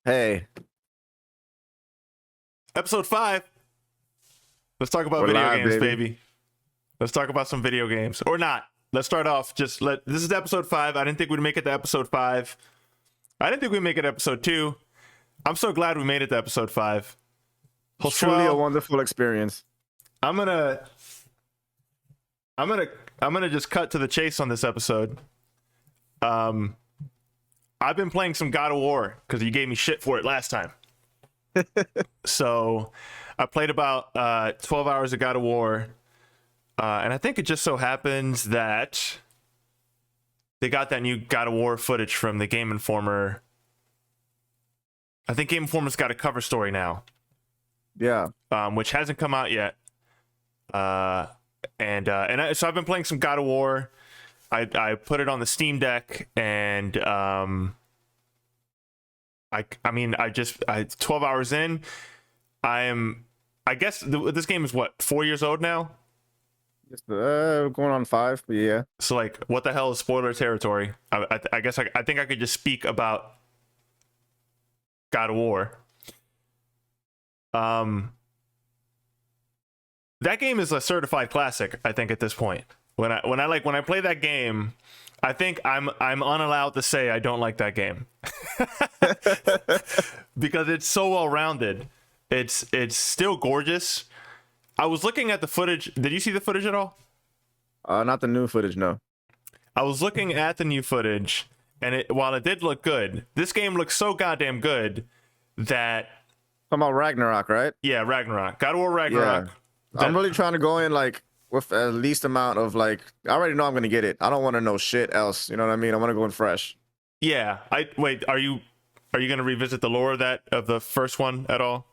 Hey, Episode 5. Let's talk about we're video live, games, baby. baby. Let's talk about some video games. Or not. Let's start off this is episode 5. I didn't think we'd make it to episode 5. I didn't think we'd make it to episode 2. I'm so glad we made it to episode 5. It's truly a Well, wonderful experience. I'm gonna I'm gonna just cut to the chase on this episode. Um I've been playing some God of War because you gave me shit for it last time. So I played about 12 hours of God of War. And I think it just so happens that they got that new God of War footage from the Game Informer. I think Game Informer's got a cover story now, Yeah. which hasn't come out yet. So I've been playing some God of War. I put it on the Steam Deck, and I 12 hours in, I guess this game is what, 4 years old now. Going on 5, but yeah. So like, what the hell is spoiler territory? I guess I think I could just speak about God of War. That game is a certified classic, I think, at this point. When I play that game, I think I'm unallowed to say I don't like that game. Because it's so well rounded. It's still gorgeous. I was looking at the footage. Did you see the footage at all? Not the new footage, no. I was looking at the new footage, and while it did look good, this game looks so goddamn good that... Talking about Ragnarok, right? Yeah, Ragnarok. God of War Ragnarok. Yeah. I'm really trying to go in like with at least amount of like, I already know I'm gonna get it. I don't want to know shit else. You know what I mean? I want to go in fresh. Yeah. Are you gonna revisit the lore of the first one at all?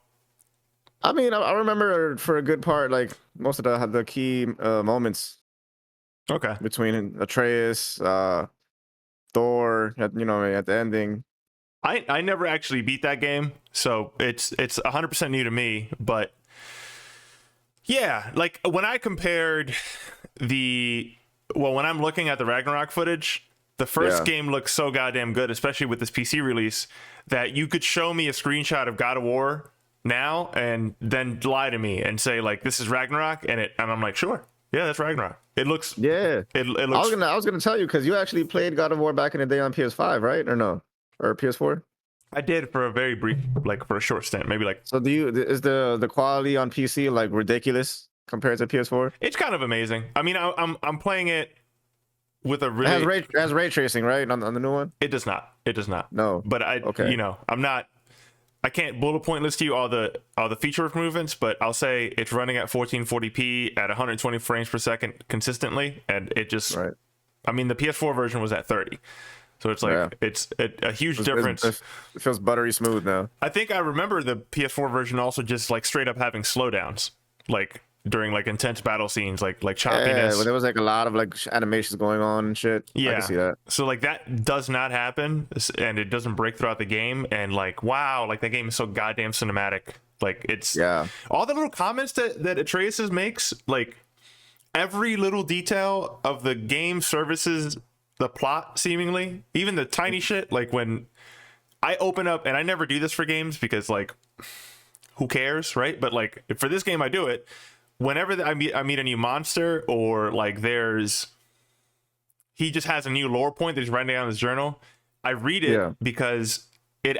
I mean, I remember for a good part, like most of the key moments. Okay. Between Atreus, Thor, at the ending. I never actually beat that game, so it's 100% new to me. But yeah, like when I compared when I'm looking at the Ragnarok footage, the first game looks so goddamn good, especially with this PC release, that you could show me a screenshot of God of War now and then lie to me and say like, this is Ragnarok, and I'm like, sure, yeah, that's Ragnarok. It looks it looks. I was gonna tell you because you actually played God of War back in the day on PS5, right? Or no? Or PS4? I did for a very brief, like for a short stint, maybe like. So is the quality on PC like ridiculous compared to PS4? It's kind of amazing. I mean, I'm playing it with a really. It has ray tracing, right? On the new one? It does not. It does not. No. But okay. I can't bullet point list to you all the feature improvements, but I'll say it's running at 1440p at 120 frames per second consistently, and it just. Right. I mean, the PS4 version was at 30, so it's like it's a huge difference. It feels buttery smooth now. I think I remember the PS4 version also just like straight up having slowdowns, like during like intense battle scenes, like choppiness. Yeah, well, there was like a lot of like animations going on and shit. Yeah, I can see that. So like that does not happen, and it doesn't break throughout the game. And like, wow, like that game is so goddamn cinematic. Like it's all the little comments that Atreus makes, like every little detail of the game services the plot seemingly, even the tiny shit. Like when I open up, and I never do this for games because like, who cares, right? But like for this game, I do it. Whenever I meet a new monster, or like he just has a new lore point that he's writing down in his journal, I read it because it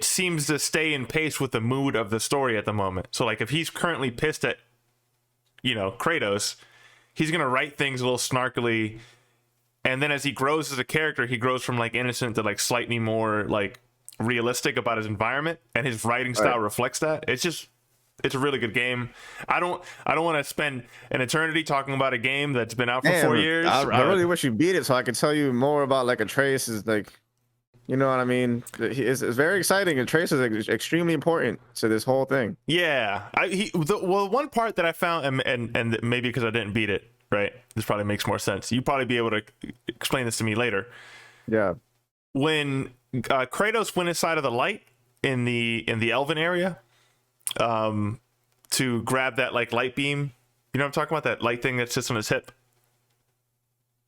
seems to stay in pace with the mood of the story at the moment. So like if he's currently pissed at, Kratos, he's going to write things a little snarkily. And then as he grows as a character, he grows from like innocent to like slightly more like realistic about his environment, and his writing style reflects that. It's a really good game. I don't want to spend an eternity talking about a game that's been out for 4 years. I really wish you beat it so I could tell you more about like Atreus is like, you know what I mean? It's very exciting. Atreus is extremely important to this whole thing. Yeah, one part that I found, and maybe because I didn't beat it, right? This probably makes more sense. You'd probably be able to explain this to me later. Yeah. When Kratos went inside of the light in the Elven area, to grab that like light beam, you know what I'm talking about, that light thing that sits on his hip.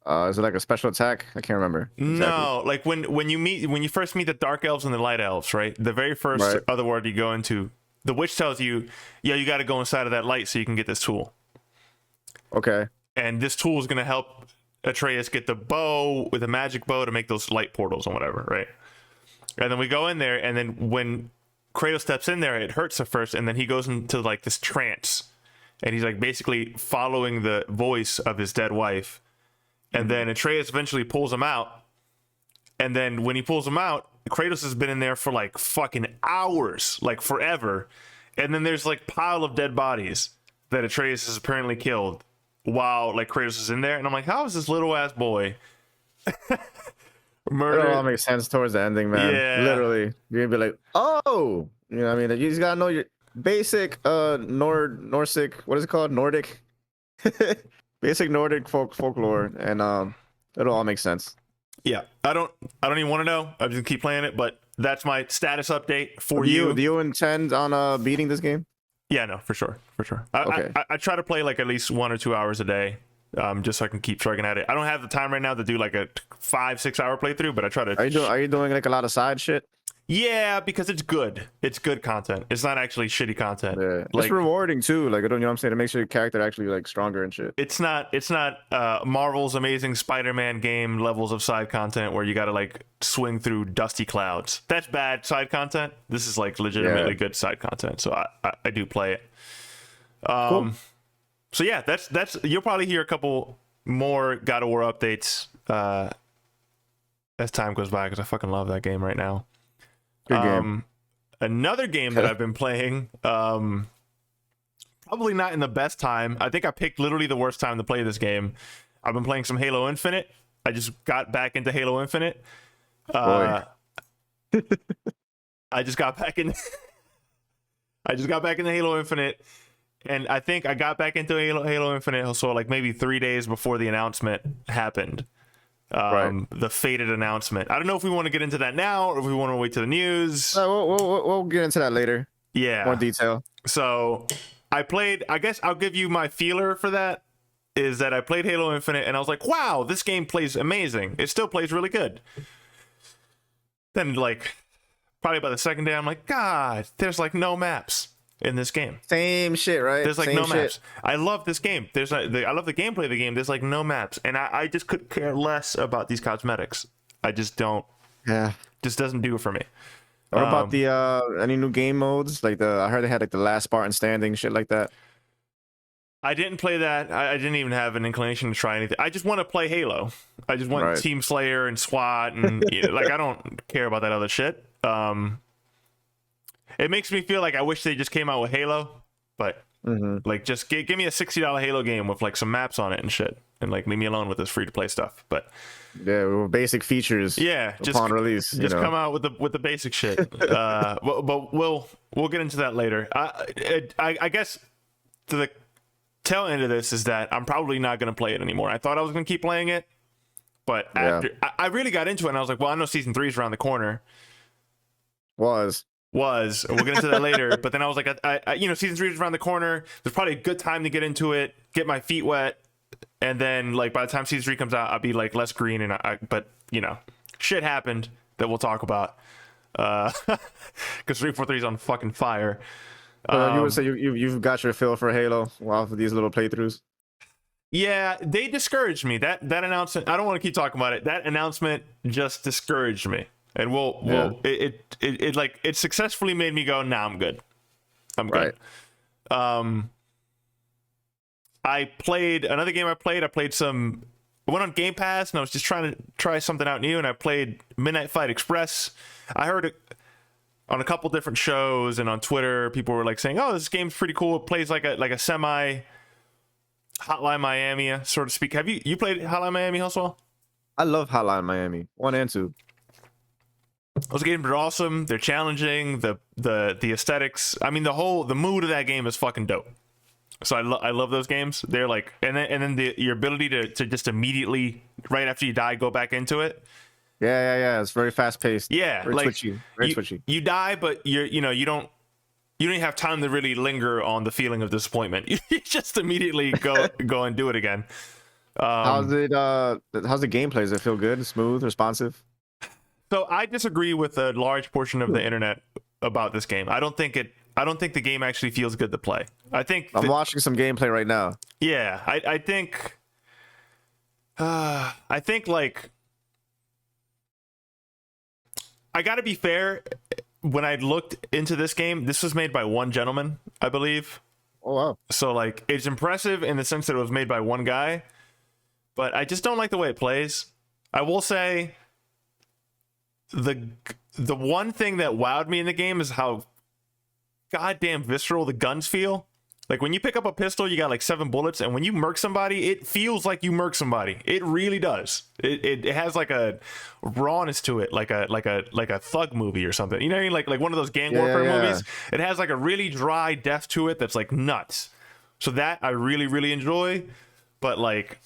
Is it like a special attack? I can't remember. No, like when you first meet the dark elves and the light elves, right? The very first other world you go into, the witch tells you, yeah, you got to go inside of that light so you can get this tool. Okay. And this tool is going to help Atreus get the bow with a magic bow to make those light portals and whatever, right? And then we go in there, and then when Kratos steps in there, it hurts at first, and then he goes into like this trance, and he's like basically following the voice of his dead wife. And then Atreus eventually pulls him out. And then when he pulls him out, Kratos has been in there for like fucking hours, like forever. And then there's like pile of dead bodies that Atreus has apparently killed while like Kratos is in there. And I'm like, how is this little ass boy murdered? It all makes sense towards the ending, man. Yeah. Literally. You're gonna be like, oh, you know what I mean? You just gotta know your basic Nordic, what is it called? Nordic. Basic Nordic folklore, and it'll all make sense. Yeah, I don't even want to know. I'm just gonna keep playing it, but that's my status update for you. Do you intend on beating this game? Yeah, no, for sure. Okay. I try to play like at least 1 or 2 hours a day, just so I can keep trucking at it. I don't have the time right now to do like a 5-6 hour playthrough, but I try to. Are you doing like a lot of side shit? Yeah, because it's good. It's good content. It's not actually shitty content. Yeah. Like, it's rewarding too. Like, you know what I'm saying? It makes your character actually like stronger and shit. It's not Marvel's Amazing Spider-Man game levels of side content where you got to like swing through dusty clouds. That's bad side content. This is like legitimately good side content. So I do play it. Cool. So yeah, that's you'll probably hear a couple more God of War updates as time goes by, because I fucking love that game right now. Good game. Another game that I've been playing, probably not in the best time. I think I picked literally the worst time to play this game. I've been playing some Halo Infinite. I just got back into Halo Infinite. I just got back in. I just got back into Halo Infinite, and I think I got back into Halo Infinite so like maybe 3 days before the announcement happened. The fated announcement. I don't know if we want to get into that now or if we want to wait to the news. We'll get into that later. Yeah, more detail. So I played. I guess I'll give you my feeler for that. Is that I played Halo Infinite and I was like, wow, this game plays amazing. It still plays really good. Then like probably by the second day, I'm like, God, there's like no maps in this game. Same shit, right? There's like Same no shit. maps. I love this game. I love the gameplay of the game. There's like no maps, and I just could care less about these cosmetics. I just don't. Yeah, just doesn't do it for me. What about the any new game modes? Like I heard they had like the last Spartan standing shit like that. I didn't play that. I didn't even have an inclination to try anything. I just want to play Halo. I just want Team Slayer and SWAT and like I don't care about that other shit. It makes me feel like I wish they just came out with Halo, but like just give me a $60 Halo game with like some maps on it and shit, and like leave me alone with this free to play stuff. But yeah, with basic features. Yeah, upon release, just come out with the basic shit. But we'll get into that later. I guess to the tail end of this is that I'm probably not gonna play it anymore. I thought I was gonna keep playing it, but after I really got into it, and I was like, well, I know season 3 is around the corner. We'll get into that later. But then I was like, I season 3 is around the corner. There's probably a good time to get into it, get my feet wet, and then like by the time season 3 comes out, I'll be like less green. And but shit happened that we'll talk about. Because 343 is on fucking fire. You would say you've got your fill for Halo off of these little playthroughs. Yeah, they discouraged me. That announcement. I don't want to keep talking about it. That announcement just discouraged me. And it successfully made me go, nah, I'm good. I'm good. I played another game. I played some. I went on Game Pass and I was just trying to try something out new. And I played Midnight Fight Express. I heard it on a couple different shows and on Twitter. People were like saying, "Oh, this game's pretty cool. It plays like a semi Hotline Miami, so to speak." Have you played Hotline Miami, Hustle? I love Hotline Miami 1 and 2. Those games are awesome. They're challenging. The aesthetics. I mean, the mood of that game is fucking dope. So I love those games. They're like, and then your ability to just immediately right after you die go back into it. Yeah. It's very fast paced. Yeah, very like twitchy. Very twitchy. You die, but you don't even have time to really linger on the feeling of disappointment. You just immediately go and do it again. How's it? How's the gameplay? Does it feel good, smooth, responsive? So I disagree with a large portion of the internet about this game. I don't think the game actually feels good to play. I'm watching some gameplay right now. Yeah, I think like I got to be fair. When I looked into this game, this was made by one gentleman, I believe. Oh wow! So like, it's impressive in the sense that it was made by one guy, but I just don't like the way it plays. I will say the one thing that wowed me in the game is how goddamn visceral the guns feel. Like when you pick up a pistol, you got like 7 bullets, and when you murk somebody, it feels like you murk somebody. It really does. It has like a rawness to it, like a thug movie or something. You know what I mean? Like one of those gang warfare movies. It has like a really dry depth to it that's like nuts. So that I really, really enjoy. But like,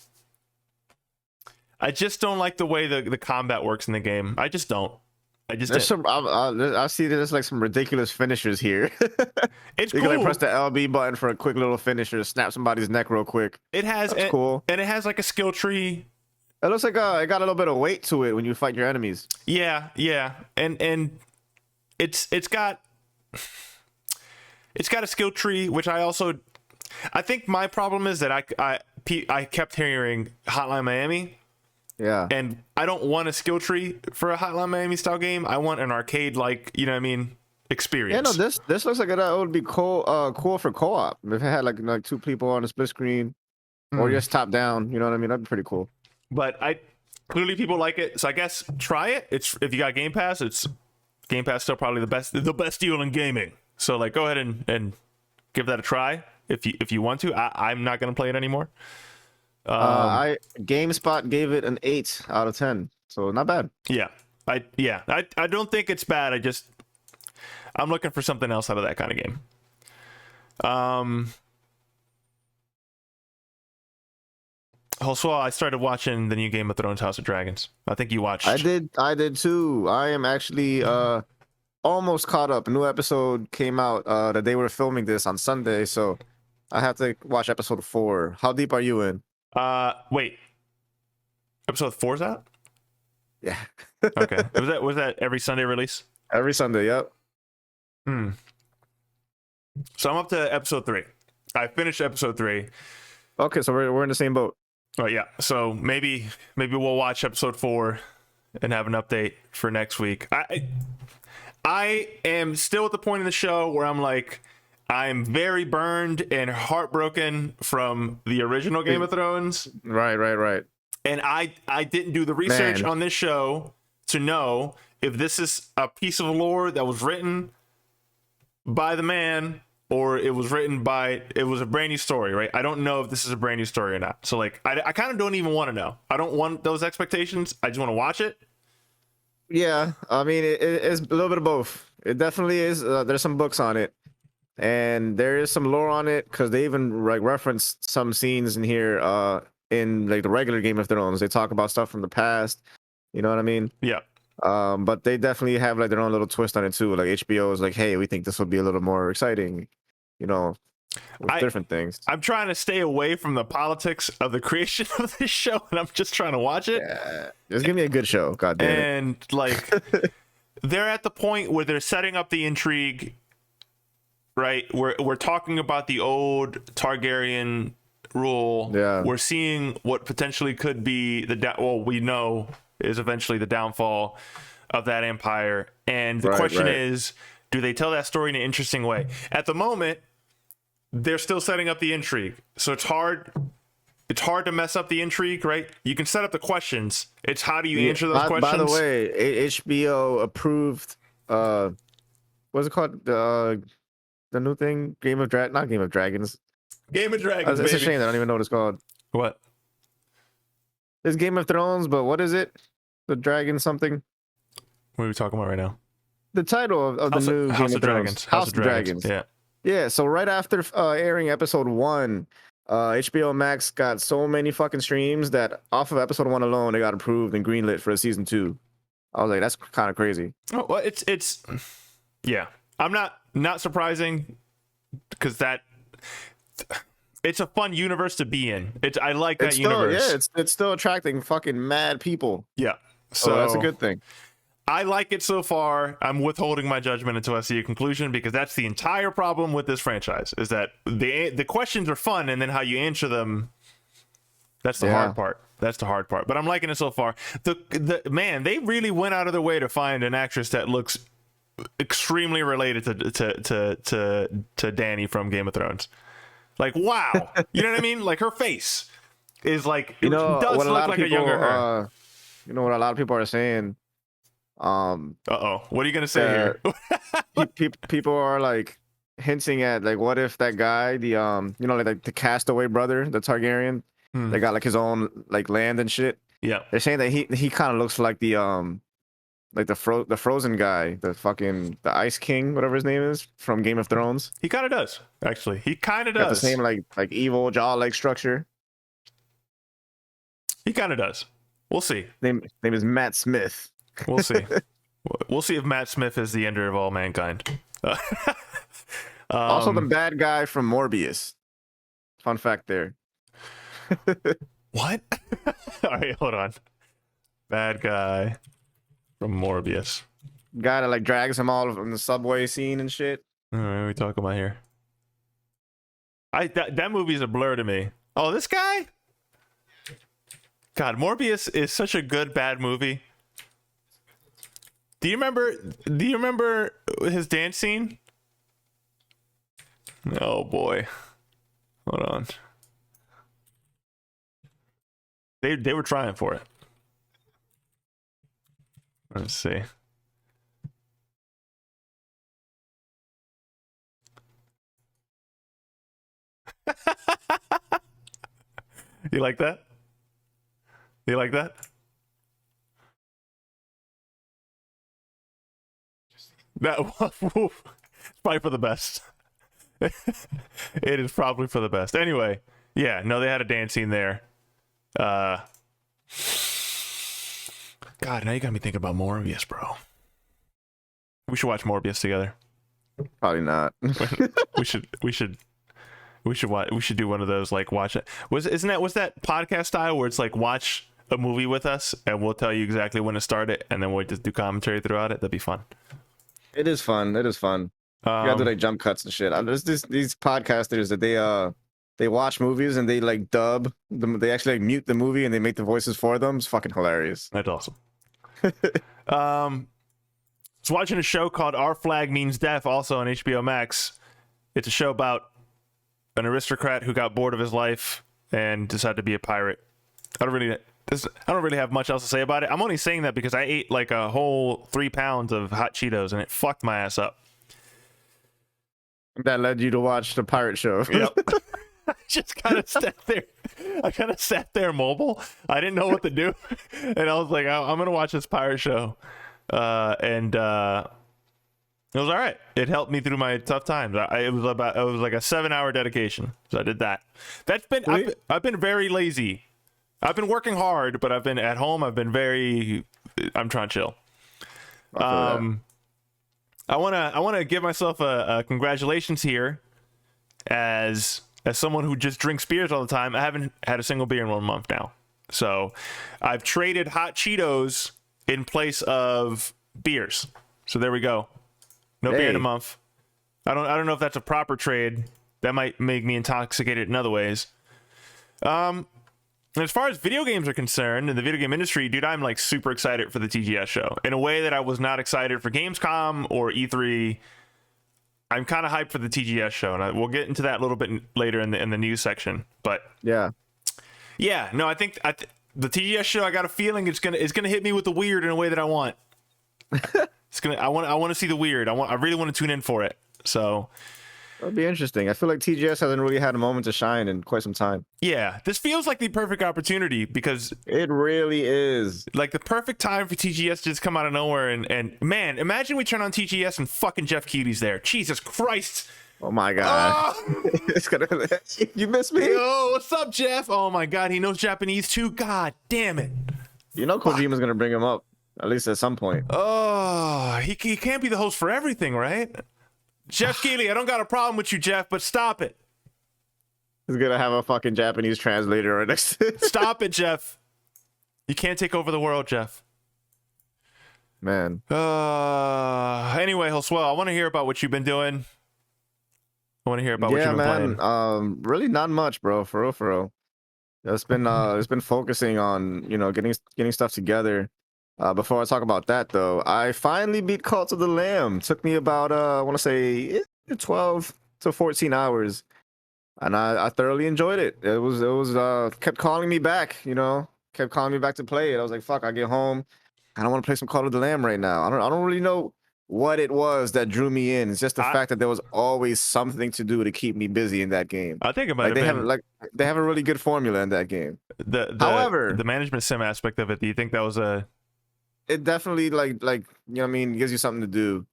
I just don't like the way the combat works in the game. I just don't. I see there's like some ridiculous finishers here. It's you cool. can like press the LB button for a quick little finisher, snap somebody's neck real quick. That's cool, and it has like a skill tree. It looks like it got a little bit of weight to it when you fight your enemies. Yeah, and it's got a skill tree, which I think my problem is that I kept hearing Hotline Miami. Yeah. And I don't want a skill tree for a Hotline Miami style game. I want an arcade, like, you know what I mean, experience. Yeah, no, this looks like it would be cool for co-op. If it had like 2 people on a split screen or just top down, you know what I mean? That'd be pretty cool. But clearly people like it, so I guess try it. It's if you got Game Pass, Game Pass still probably the best deal in gaming. So like go ahead and give that a try if you want to. I'm not gonna play it anymore. GameSpot gave it an 8 out of 10, so not bad. Yeah, I don't think it's bad. I'm looking for something else out of that kind of game. Also, I started watching the new Game of Thrones House of Dragons. I think you watched. I did too. I am actually almost caught up. A new episode came out the day we were filming this on Sunday, so I have to watch episode 4. How deep are you in? Wait. Episode 4's out? Yeah. Okay. Was that every Sunday release? Every Sunday, yep. So I'm up to episode 3. I finished episode 3. Okay, so we're in the same boat. Oh yeah. So maybe we'll watch episode 4 and have an update for next week. I am still at the point in the show where I'm like, I'm very burned and heartbroken from the original Game of Thrones. Right. And I didn't do the research on this show to know if this is a piece of lore that was written by the man or it was a brand new story, right? I don't know if this is a brand new story or not. So like, I kind of don't even want to know. I don't want those expectations. I just want to watch it. Yeah, I mean, it's a little bit of both. It definitely is. There's some books on it. And there is some lore on it because they even like reference some scenes in here in like the regular Game of Thrones. They talk about stuff from the past. You know what I mean? Yeah. But they definitely have like their own little twist on it too. Like HBO is like, hey, we think this will be a little more exciting, you know, with different things. I'm trying to stay away from the politics of the creation of this show, and I'm just trying to watch it. Yeah, just give me a good show, god damn it. And like, they're at the point where they're setting up the intrigue. Right, we're talking about the old Targaryen rule. Yeah, we're seeing what potentially could be we know is eventually the downfall of that empire. And the question is, do they tell that story in an interesting way? At the moment, they're still setting up the intrigue, so it's hard to mess up the intrigue, right? You can set up the questions. It's how do you answer those questions? By the way, HBO approved. What's it called? The new thing, not Game of Dragons. Game of Dragons. It's a shame that I don't even know what it's called. What? It's Game of Thrones, but what is it? The dragon something. What are we talking about right now? The title of the new House Game of Dragons. House of Dragons. Yeah. Yeah. So right after airing episode 1, HBO Max got so many fucking streams that off of episode 1 alone, they got approved and greenlit for season 2. I was like, that's kind of crazy. Oh, well, it's yeah. I'm not surprising because it's a fun universe to be in. I like It's that still, universe. yeah, it's still attracting fucking mad people. Yeah. So that's a good thing. I like it so far. I'm withholding my judgment until I see a conclusion, because that's the entire problem with this franchise, is that the questions are fun, and then how you answer them, that's the hard part. That's the hard part. But I'm liking it so far. Man, they really went out of their way to find an actress that looks extremely related to Dany from Game of Thrones. Like, wow. You know what I mean? Like, her face is like, it does look like a younger her. You know what a lot of people are saying? What are you gonna say here? People are like hinting at, like, what if that guy, the you know, like the castaway brother, the Targaryen, they got like his own like land and shit. Yeah, they're saying that he kind of looks like the frozen guy, the Ice King, whatever his name is, from Game of Thrones. He kind of does, actually. He kind of does. Got the same like evil jaw leg structure. He kind of does. We'll see. Name is Matt Smith. We'll see. We'll see if Matt Smith is the ender of all mankind. Also, the bad guy from Morbius. Fun fact there. What? All right, hold on. Bad guy from Morbius. Guy that like drags him all in the subway scene and shit. All right, what are we talking about here? That movie's a blur to me. Oh, this guy? God, Morbius is such a good bad movie. Do you remember his dance scene? Oh boy. Hold on. They were trying for it. Let's see. You like that? You like that? That it's probably for the best. It is probably for the best. Anyway, yeah, no, they had a dance scene there. God, now you got me thinking about Morbius, bro. We should watch Morbius together. Probably not. we should watch. We should do one of those, like, watch it. Was that podcast style where it's like watch a movie with us and we'll tell you exactly when to start it and then we'll just do commentary throughout it? That'd be fun. It is fun. You gotta do like jump cuts and shit. There's these podcasters that they watch movies and they like dub them. They actually like mute the movie and they make the voices for them. It's fucking hilarious. That's awesome. I was watching a show called Our Flag Means Death, also on HBO Max. It's a show about an aristocrat who got bored of his life and decided to be a pirate. I don't really have much else to say about it. I'm only saying that because I ate like a whole 3 pounds of hot Cheetos and it fucked my ass up. That led you to watch the pirate show. Yep. I just kind of sat there. I kind of sat there mobile. I didn't know what to do. And I was like, I'm going to watch this pirate show. And it was all right. It helped me through my tough times. It was like a 7-hour dedication. So I did that. I've been very lazy. I've been working hard, but I've been at home. I'm trying to chill. I want to give myself a congratulations here as someone who just drinks beers all the time. I haven't had a single beer in 1 month now. So I've traded hot Cheetos in place of beers. So there we go. No beer in a month. I don't know if that's a proper trade. That might make me intoxicated in other ways. As far as video games are concerned, in the video game industry, dude, I'm like super excited for the TGS show in a way that I was not excited for Gamescom or E3. I'm kind of hyped for the TGS show, and we'll get into that a little bit later in the news section. But yeah, no, I think the TGS show, I got a feeling it's gonna hit me with the weird in a way that I want. I want to see the weird. I really want to tune in for it. So that'd be interesting. I feel like TGS hasn't really had a moment to shine in quite some time. Yeah, this feels like the perfect opportunity because it really is like the perfect time for TGS to just come out of nowhere. And man, imagine we turn on TGS and fucking Jeff Keighley's there. Jesus Christ. Oh my God. It's gonna. You miss me? Yo, what's up, Jeff? Oh my God, he knows Japanese too. God damn it. You know Kojima's gonna bring him up at least at some point. Oh, he can't be the host for everything, right? Jeff Keighley, I don't got a problem with you, Jeff, but stop it. He's gonna have a fucking Japanese translator right next to it. Stop it, Jeff. You can't take over the world, Jeff. Man. Anyway, Josue, I want to hear about what you've been doing. I want to hear about what you've been playing. Really not much, bro. For real, for real. It's been focusing on, you know, getting stuff together. Before I talk about that though, I finally beat Cult of the Lamb. Took me about I want to say 12 to 14 hours, and I thoroughly enjoyed it. It was kept calling me back, you know, kept calling me back to play it. I was like, fuck, I get home, I don't want to play some Cult of the Lamb right now. I don't really know what it was that drew me in. It's just the fact that there was always something to do to keep me busy in that game. I think it might have been they have a really good formula in that game. However, the management sim aspect of it, do you think that was a? It definitely like you know what I mean, gives you something to do.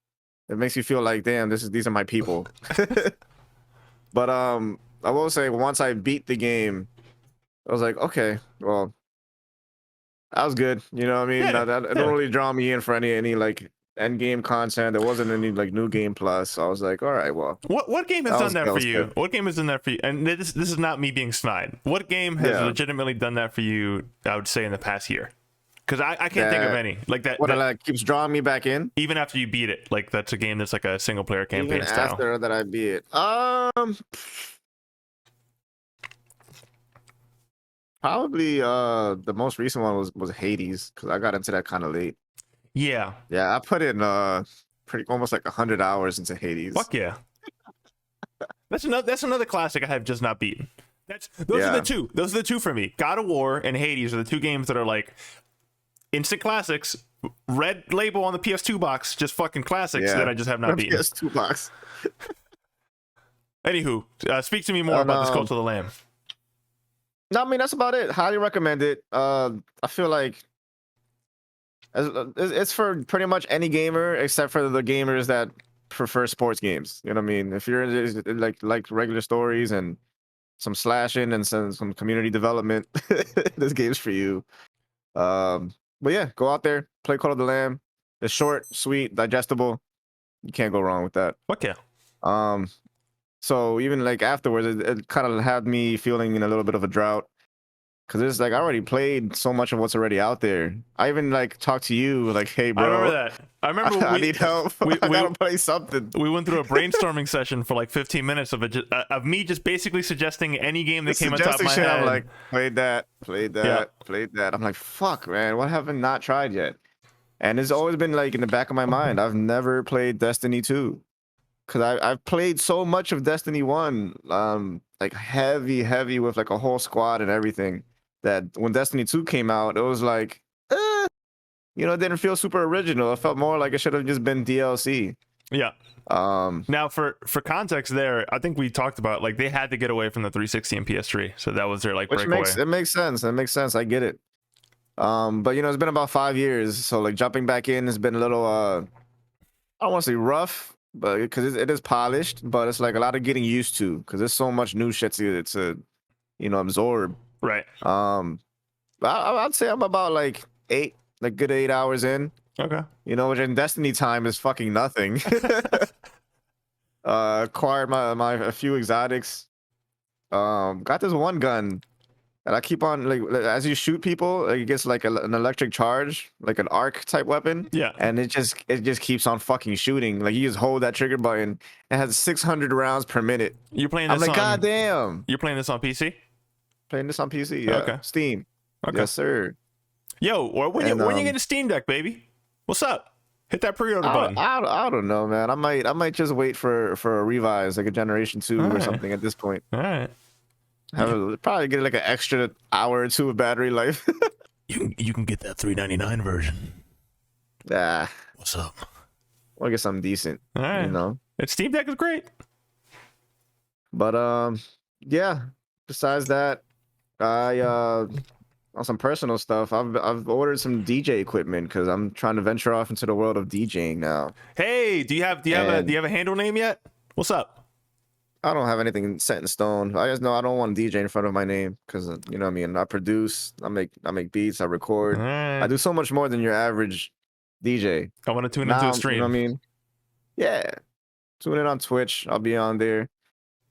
It makes you feel like, damn, these are my people. But I will say, once I beat the game, I was like, okay, well, that was good. You know what I mean? Yeah, That it don't really draw me in for any like end game content. There wasn't any like new game plus. So I was like, all right, well. What game has done that for you? Good. What game has done that for you? And this is not me being snide. What game has legitimately done that for you? I would say in the past year, because I can't think of any like that. What like keeps drawing me back in? Even after you beat it, like that's a game that's like a single player campaign even style. After that I beat it, probably the most recent one was Hades, because I got into that kind of late. Yeah, I put in pretty almost like 100 hours into Hades. Fuck yeah. That's another classic I have just not beaten. Those are the two. Those are the two for me. God of War and Hades are the two games that are like instant classics. Red label on the PS2 box, just fucking classics that I just have not beaten. PS2 box. Anywho, speak to me more about this Cult of the Lamb. No, I mean, that's about it. Highly recommend it. I feel like it's for pretty much any gamer except for the gamers that prefer sports games. You know what I mean? If you're like regular stories and some slashing and some community development, this game's for you. But yeah, go out there, play Call of the Lamb. It's short, sweet, digestible. You can't go wrong with that. Fuck yeah. So even like afterwards, it kind of had me feeling in a little bit of a drought, because it's like I already played so much of what's already out there. I even like talked to you like, hey bro, I remember that. I remember I need help. I gotta play something. We went through a brainstorming session for like 15 minutes of me just basically suggesting any game that came on top of my head. I'm like, played that. I'm like, fuck, man, what have I not tried yet? And it's always been like in the back of my mind. I've never played Destiny 2. Because I've played so much of Destiny 1, like heavy with like a whole squad and everything, that when Destiny 2 came out, it was like, you know, it didn't feel super original. It felt more like it should have just been DLC. Yeah. Now, for context there, I think we talked about, like, they had to get away from the 360 and PS3. So that was their, like, breakaway. It makes sense. It makes sense. I get it. But, you know, it's been about 5 years. So, like, jumping back in has been a little, I don't want to say rough, but because it is polished, but it's like a lot of getting used to, because there's so much new shit to you know, absorb. Right. I'd say I'm about like good 8 hours in. Okay. You know, which in Destiny time is fucking nothing. Acquired my a few exotics. Got this one gun. And I keep on, like, as you shoot people, like, it gets like an electric charge, like an arc type weapon. Yeah. And it just keeps on fucking shooting. Like, you just hold that trigger button. It has 600 rounds per minute. You're playing this I'm like, God damn. You're playing this on PC? Playing this on PC, yeah. Okay. Steam. Okay. Yes, sir. Yo, when you get a Steam Deck, baby? What's up? Hit that pre-order button. I don't know, man. I might just wait for a revise, like a Generation 2 or something at this point. All right. Probably get like an extra hour or two of battery life. you can get that $3.99 version. What's up? Want to get something decent. All right. You know, Steam Deck is great. But yeah. Besides that, on some personal stuff, I've ordered some DJ equipment because I'm trying to venture off into the world of DJing now. Hey, do you have a handle name yet? What's up? I don't have anything set in stone. I just know I don't want to DJ in front of my name, because you know what I mean. I produce, I make beats, I record. Right. I do so much more than your average DJ. I want to tune into a stream. You know what I mean? Yeah, tune in on Twitch. I'll be on there.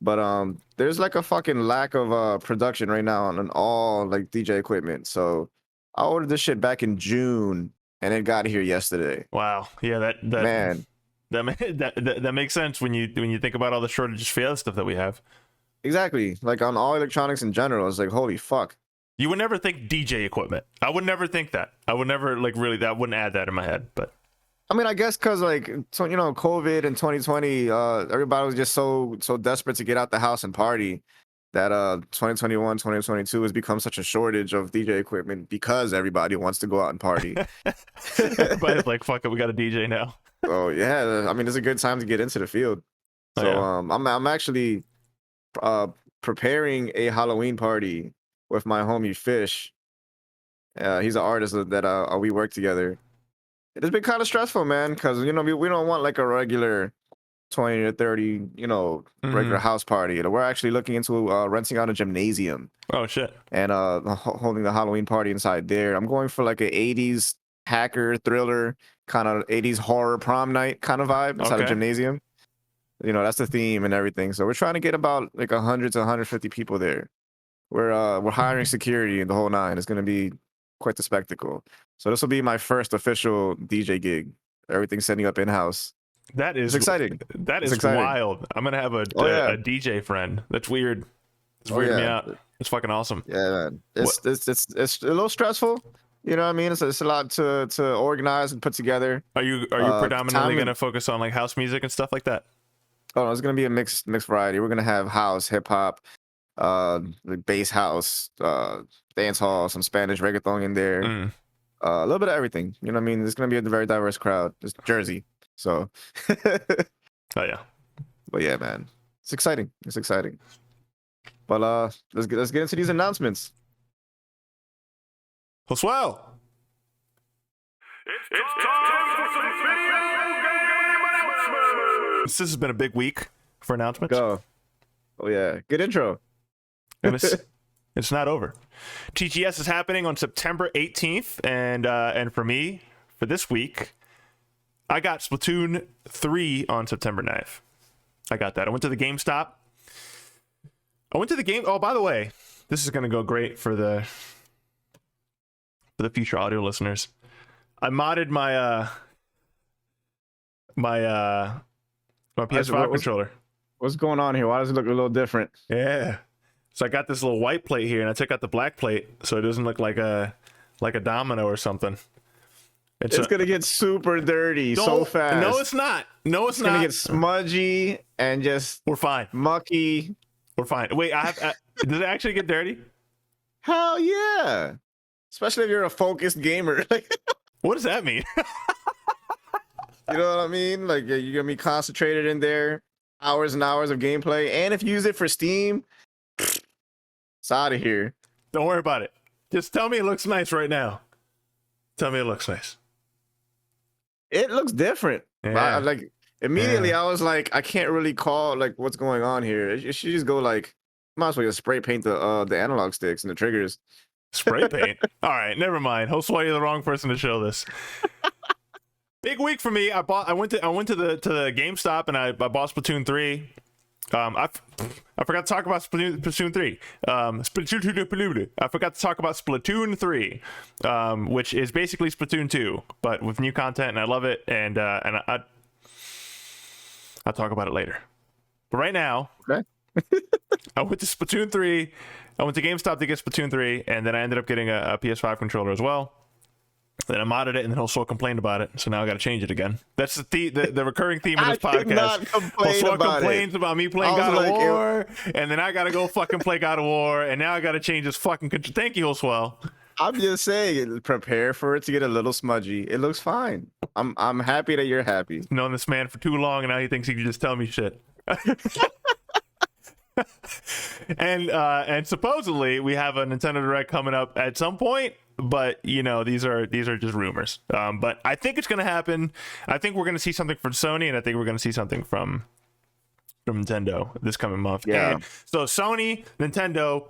But there's like a fucking lack of production right now on all like DJ equipment. So I ordered this shit back in June and it got here yesterday. Wow. Yeah, Man, that makes sense when you think about all the shortages for the other stuff that we have. exactly. Like on all electronics in general, it's like holy fuck. You would never think DJ equipment. I would never think that. I would never like really that wouldn't add that in my head. But I mean, I guess because like so, you know, COVID and 2020, everybody was just so desperate to get out the house and party that 2021, 2022 has become such a shortage of DJ equipment because everybody wants to go out and party. everybody's like, fuck it, we got a DJ now. Oh yeah, I mean, it's a good time to get into the field. Oh, So yeah. I'm actually preparing a Halloween party with my homie Fish. He's an artist that we work together. It's been kind of stressful, man, because you know we don't want like a regular 20 or 30, you know, regular house party. We're actually looking into renting out a gymnasium Oh shit. and holding the Halloween party inside there. I'm going for like a 80s hacker thriller kind of 80s horror prom night kind of vibe inside a Okay. gymnasium. You know, that's the theme and everything. So we're trying to get about like 100 to 150 people there. We're hiring security and the whole nine. It's going to be quite the spectacle. So this will be my first official DJ gig. Everything's setting up in house. That is It's exciting. That It's is exciting. wild. I'm gonna have Oh, yeah. a DJ friend. That's weird. It's Oh, weirding me yeah. out. It's fucking awesome. Yeah, man. It's a little stressful. You know what I mean? It's a lot to organize and put together. Are you predominantly time gonna and- focus on like house music and stuff like that? Oh, no, it's gonna be a mixed variety. We're gonna have house, hip hop, like bass house, dance hall, some Spanish reggaeton in there. Mm. A little bit of everything. You know what I mean? It's gonna be a very diverse crowd. It's Jersey. So Oh yeah. but yeah, man. It's exciting. It's exciting. But let's get into these announcements. Well, swell. This has been a big week for announcements. Go. Oh yeah. Good intro. And it's not over. TGS is happening on September 18th, and for me, for this week, I got Splatoon 3 on September 9th. I got that. I went to the GameStop. Oh, by the way, this is gonna go great for the future audio listeners. I modded my PS5 controller. What's going on here? Why does it look a little different? Yeah. So I got this little white plate here, and I took out the black plate so it doesn't look like a domino or something. It's gonna get super dirty so fast. No, it's not. No, it's not. Gonna get smudgy and just We're fine. mucky. We're fine. Wait, did it actually get dirty? Hell yeah! Especially if you're a focused gamer. What does that mean? You know what I mean? Like you're gonna be concentrated in there, hours and hours of gameplay, and if you use it for Steam, it's out of here. Don't worry about it. Just tell me it looks nice right now. Tell me it looks nice. It looks different. Yeah. Like immediately, I was like, I can't really call like what's going on here. It should just go like, might as well just spray paint the analog sticks and the triggers. Spray paint. All right, never mind. Hopefully you're the wrong person to show this. Big week for me. I went to the GameStop and I bought Splatoon 3. I forgot to talk about Splatoon 3. I forgot to talk about Splatoon 3, which is basically Splatoon 2, but with new content, and I love it. And I'll talk about it later. But right now, Okay. I went to Splatoon 3. I went to GameStop to get Splatoon 3, and then I ended up getting a PS5 controller as well. Then I modded it, and then Josué complained about it, so now I got to change it again. That's the recurring theme of this I did podcast. not complain Josué about complains it. about me playing I was God of like, War, and then I got to go fucking play God of War, and now I got to change this fucking controller. Thank you, Josué. I'm just saying, prepare for it to get a little smudgy. It looks fine. I'm happy that you're happy. Known this man for too long, and now he thinks he can just tell me shit. And supposedly we have a Nintendo Direct coming up at some point, but you know these are just rumors. But I think it's gonna happen. I think we're gonna see something from Sony, and I think we're gonna see something from Nintendo this coming month. Yeah. And so Sony, Nintendo,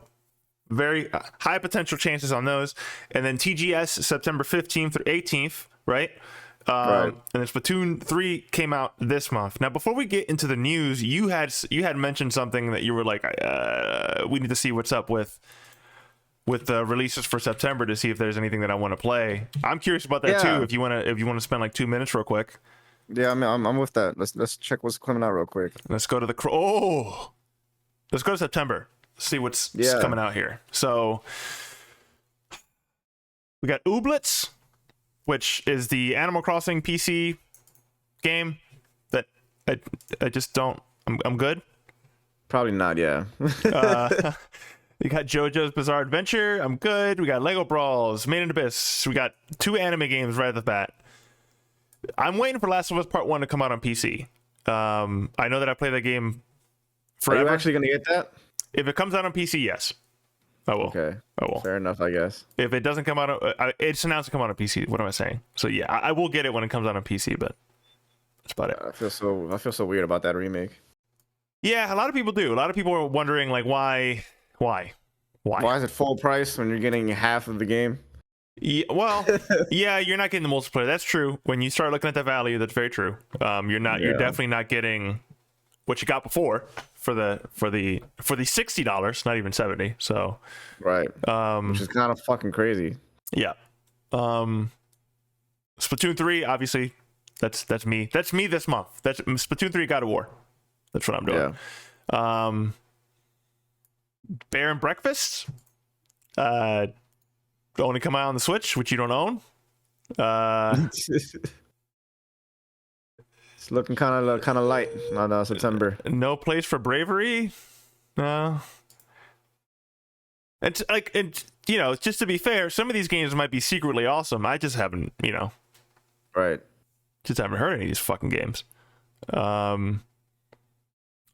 very high potential chances on those, and then TGS September 15th or 18th, right? Right. And then Splatoon 3 came out this month. Now, before we get into the news, you had mentioned something that you were like, we need to see what's up with the releases for September to see if there's anything that I want to play. I'm curious about that too. If you want to spend like 2 minutes real quick. Yeah, I mean, I'm with that. Let's check what's coming out real quick. Let's go to let's go to September. See what's coming out here. So we got Ooblets, which is the Animal Crossing PC game that I just don't. I'm good. Probably not. Yeah. You got JoJo's Bizarre Adventure. I'm good. We got Lego Brawls, Made in Abyss. We got 2 anime games right off the bat. I'm waiting for Last of Us Part 1 to come out on PC. I know that I play that game forever. Are you actually going to get that? If it comes out on PC, yes. I will. Okay. I will. Fair enough, I guess. If it doesn't come out, it's announced to come out on PC. What am I saying? So yeah, I will get it when it comes out on PC, but that's about it. I feel so weird about that remake. Yeah, a lot of people do. A lot of people are wondering like why is it full price when you're getting half of the game? Yeah, well, yeah, you're not getting the multiplayer. That's true. When you start looking at the value, that's very true. You're definitely not getting what you got before for the $60, not even $70. So right, which is kind of fucking crazy. Yeah. Splatoon 3, obviously, that's me. That's me this month. That's Splatoon 3 God of War. That's what I'm doing. Yeah. Bear and Breakfast. Only come out on the Switch, which you don't own. It's looking kind of light on September. No Place for Bravery. It's like, just to be fair, some of these games might be secretly awesome. I just haven't, right. Just haven't heard any of these fucking games.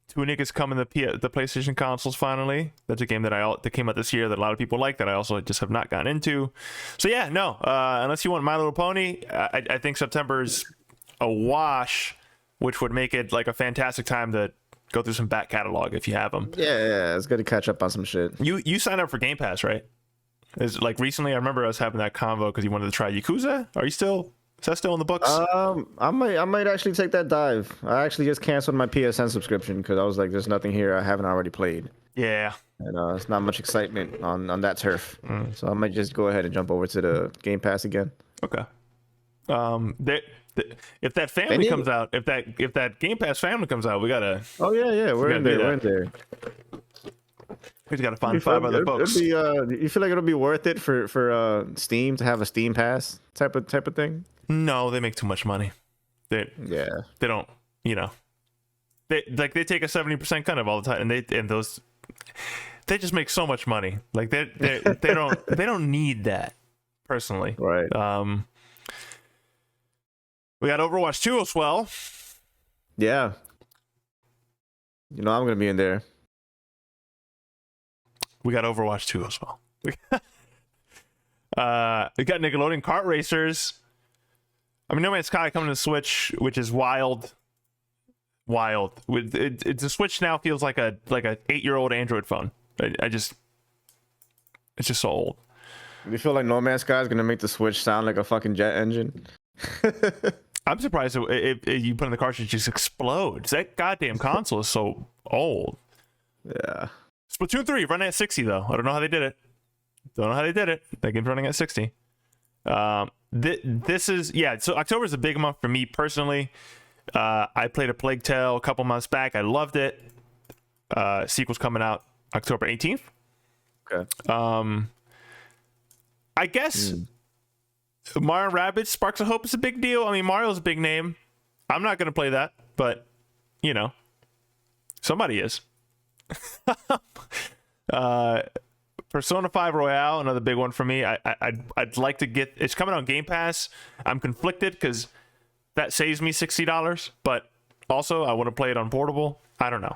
Tunic is coming to the PlayStation consoles finally. That's a game that came out this year that a lot of people like that I also just have not gotten into. So yeah, no. Unless you want My Little Pony, I think September's a wash, which would make it like a fantastic time to go through some back catalog if you have them. Yeah, it's good to catch up on some shit. You signed up for Game Pass, right? Is like recently? I remember us having that convo because you wanted to try Yakuza. Is that still in the books? I might actually take that dive. I actually just canceled my PSN subscription because I was like, there's nothing here I haven't already played. Yeah. And it's not much excitement on that turf. So I might just go ahead and jump over to the Game Pass again. Okay. If that family comes out, if that Game Pass family comes out, we gotta. Oh yeah, we're in there. We just gotta find 5 other folks. You feel like it'll be worth it for Steam to have a Steam Pass type of thing? No, they make too much money. They don't. They take a 70% cut of all the time, and they just make so much money. Like they don't need that personally. Right. We got Overwatch 2 as well. Yeah. I'm gonna be in there. We got Overwatch 2 as well. We got Nickelodeon Kart Racers. I mean, No Man's Sky coming to the Switch, which is wild. The Switch now feels like a 8-year-old Android phone. It's just so old. Do you feel like No Man's Sky is gonna make the Switch sound like a fucking jet engine? I'm surprised if you put in the cartridge, it just explodes. That goddamn console is so old. Yeah. Splatoon 3 running at 60 though. I don't know how they did it. That game's running at 60. This is so October is a big month for me personally. I played a Plague Tale a couple months back. I loved it. Sequel's coming out October 18th. Okay. I guess Mario Rabbids Sparks of Hope is a big deal. I mean, Mario's a big name. I'm not going to play that, but somebody is. Persona 5 Royale, another big one for me. I'd like to get. It's coming on Game Pass. I'm conflicted because that saves me $60, but also I want to play it on portable. I don't know.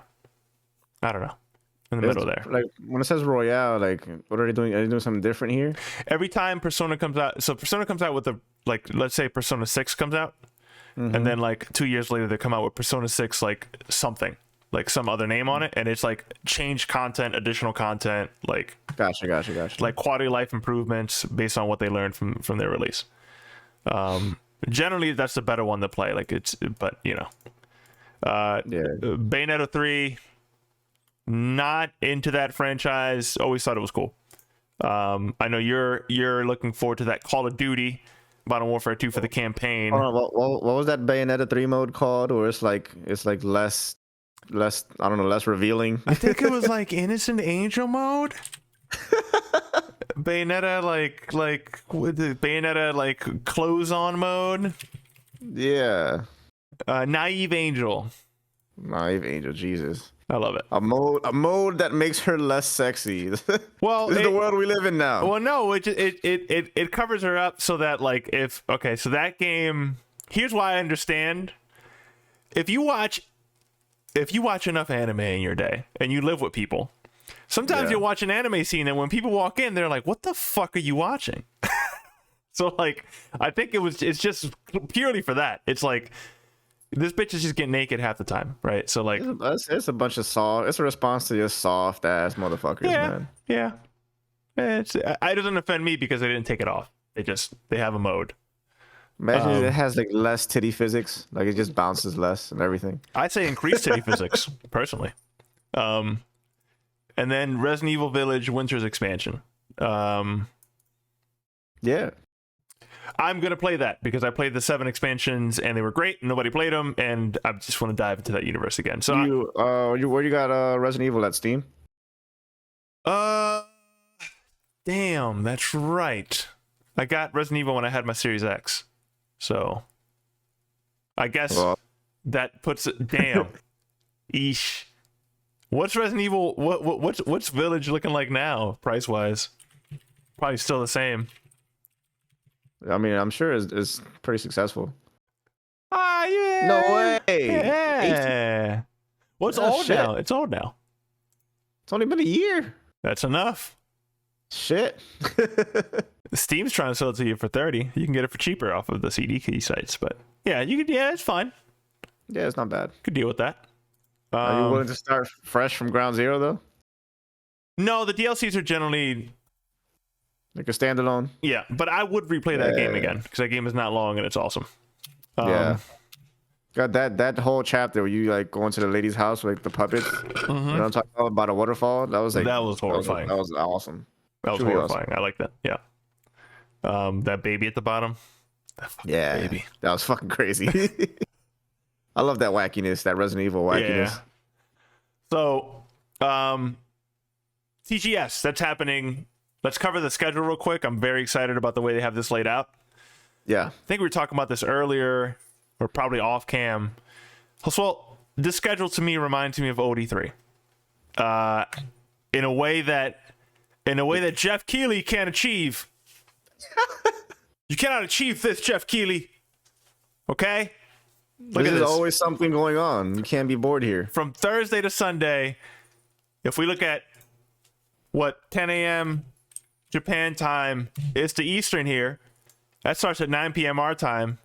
In the middle there. Like when it says Royale, like what are they doing? Are they doing something different here? Every time Persona comes out, so Persona comes out with let's say Persona 6 comes out, and then like 2 years later they come out with Persona 6 like something. Like some other name on it, and it's like change content, additional content, like gotcha. Like quality of life improvements based on what they learned from their release. Generally, that's the better one to play. Like but you know, Bayonetta 3. Not into that franchise. Always thought it was cool. I know you're looking forward to that Call of Duty Modern Warfare 2 for the campaign. What was that Bayonetta 3 mode called? Or it's like less I don't know, less revealing. I think it was like Innocent Angel mode. Bayonetta like with the Bayonetta like close on mode. Yeah. Naive Angel. Naive Angel, Jesus. I love it. A mode that makes her less sexy. Well, this is the world we live in now. Well, no, it covers her up so that like so that game. Here's why I understand. If you watch enough anime in your day and you live with people, sometimes you'll watch an anime scene and when people walk in, they're like, "What the fuck are you watching?" So like, I think it's just purely for that. It's like, this bitch is just getting naked half the time, right? So like, it's a bunch of soft. It's a response to just soft ass motherfuckers, man. Yeah. It doesn't offend me because they didn't take it off. They have a mode. Imagine it has like less titty physics, like it just bounces less and everything. I'd say increase titty physics personally. And then Resident Evil Village Winter's expansion. Yeah. I'm gonna play that because I played the 7 expansions and they were great. Nobody played them, and I just want to dive into that universe again. So where you got Resident Evil at Steam? Damn, that's right. I got Resident Evil when I had my Series X, so I guess that puts it. Damn, eesh. What's Resident Evil? What's Village looking like now, price wise? Probably still the same. I mean, I'm sure it's pretty successful. Yeah. No way. Yeah. Well, it's old now. It's old now. It's only been a year. That's enough. Shit. Steam's trying to sell it to you for $30. You can get it for cheaper off of the CD key sites, but yeah, you could. Yeah, it's fine. Yeah, it's not bad. Could deal with that. Are you willing to start fresh from ground zero though? No, the DLCs are generally like a standalone. Yeah, but I would replay that game again because that game is not long and it's awesome. Yeah. Got that whole chapter where you like go into the lady's house with like the puppets. You know, I'm talking about a waterfall. That was horrifying. That was awesome. That was horrifying. Awesome. I like that. Yeah. That baby at the bottom. Baby. That was fucking crazy. I love that wackiness, that Resident Evil wackiness. Yeah. So, TGS, that's happening. Let's cover the schedule real quick. I'm very excited about the way they have this laid out. Yeah. I think we were talking about this earlier, or probably off cam. Well, this schedule to me reminds me of OD3. In a way that Jeff Keighley can't achieve. You cannot achieve this, Jeff Keighley. Okay? Look at this. There's always something going on. You can't be bored here. From Thursday to Sunday, if we look at 10 a.m. Japan time is to Eastern here. That starts at 9 p.m. our time,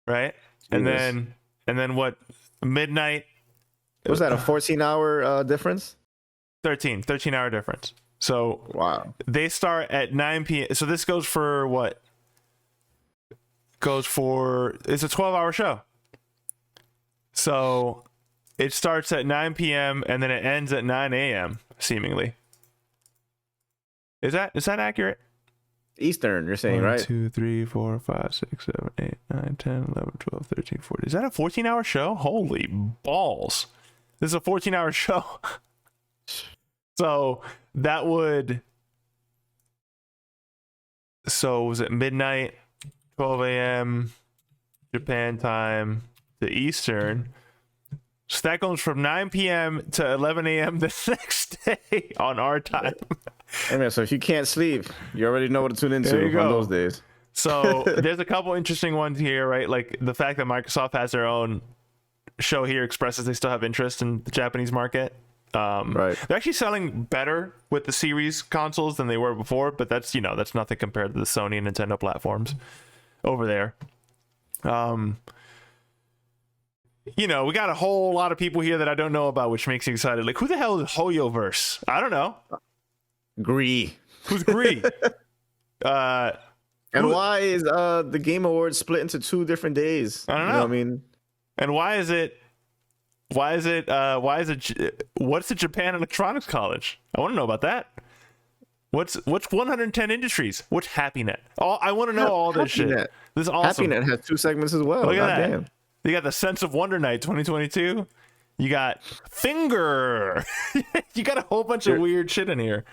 right? And then midnight? Was that a 14-hour difference? 13-hour difference. So wow, they start at 9 p.m. So this goes for what? It's a 12-hour show. So it starts at 9 p.m. and then it ends at 9 a.m. seemingly. Is that accurate? Eastern, you're saying, right? 1, 2, 3, 4, 5, 6, 7, 8, 9, 10, 11, 12, 13, 14. Is that a 14-hour show? Holy balls. This is a 14-hour show. So that would... So was it midnight, 12 a.m. Japan time to Eastern? So that goes from 9 p.m. to 11 a.m. the next day on our time. Hey man, so if you can't sleep, you already know what to tune into on those days. So there's a couple interesting ones here, right? Like the fact that Microsoft has their own show here expresses they still have interest in the Japanese market. Right. They're actually selling better with the series consoles than they were before, but that's nothing compared to the Sony and Nintendo platforms over there. We got a whole lot of people here that I don't know about, which makes me excited. Like, who the hell is Hoyoverse? I don't know. Gree. Who's Gree? And And why is the Game Awards split into 2 different days? I don't know. You know what I mean? And why is it what's the Japan Electronics College? I want to know about that. What's 110 Industries? What's HappyNet? I want to know all this shit. This is awesome. HappyNet has 2 segments as well. Look at that. Damn. You got the Sense of Wonder Night 2022. You got Finger. You got a whole bunch of weird shit in here.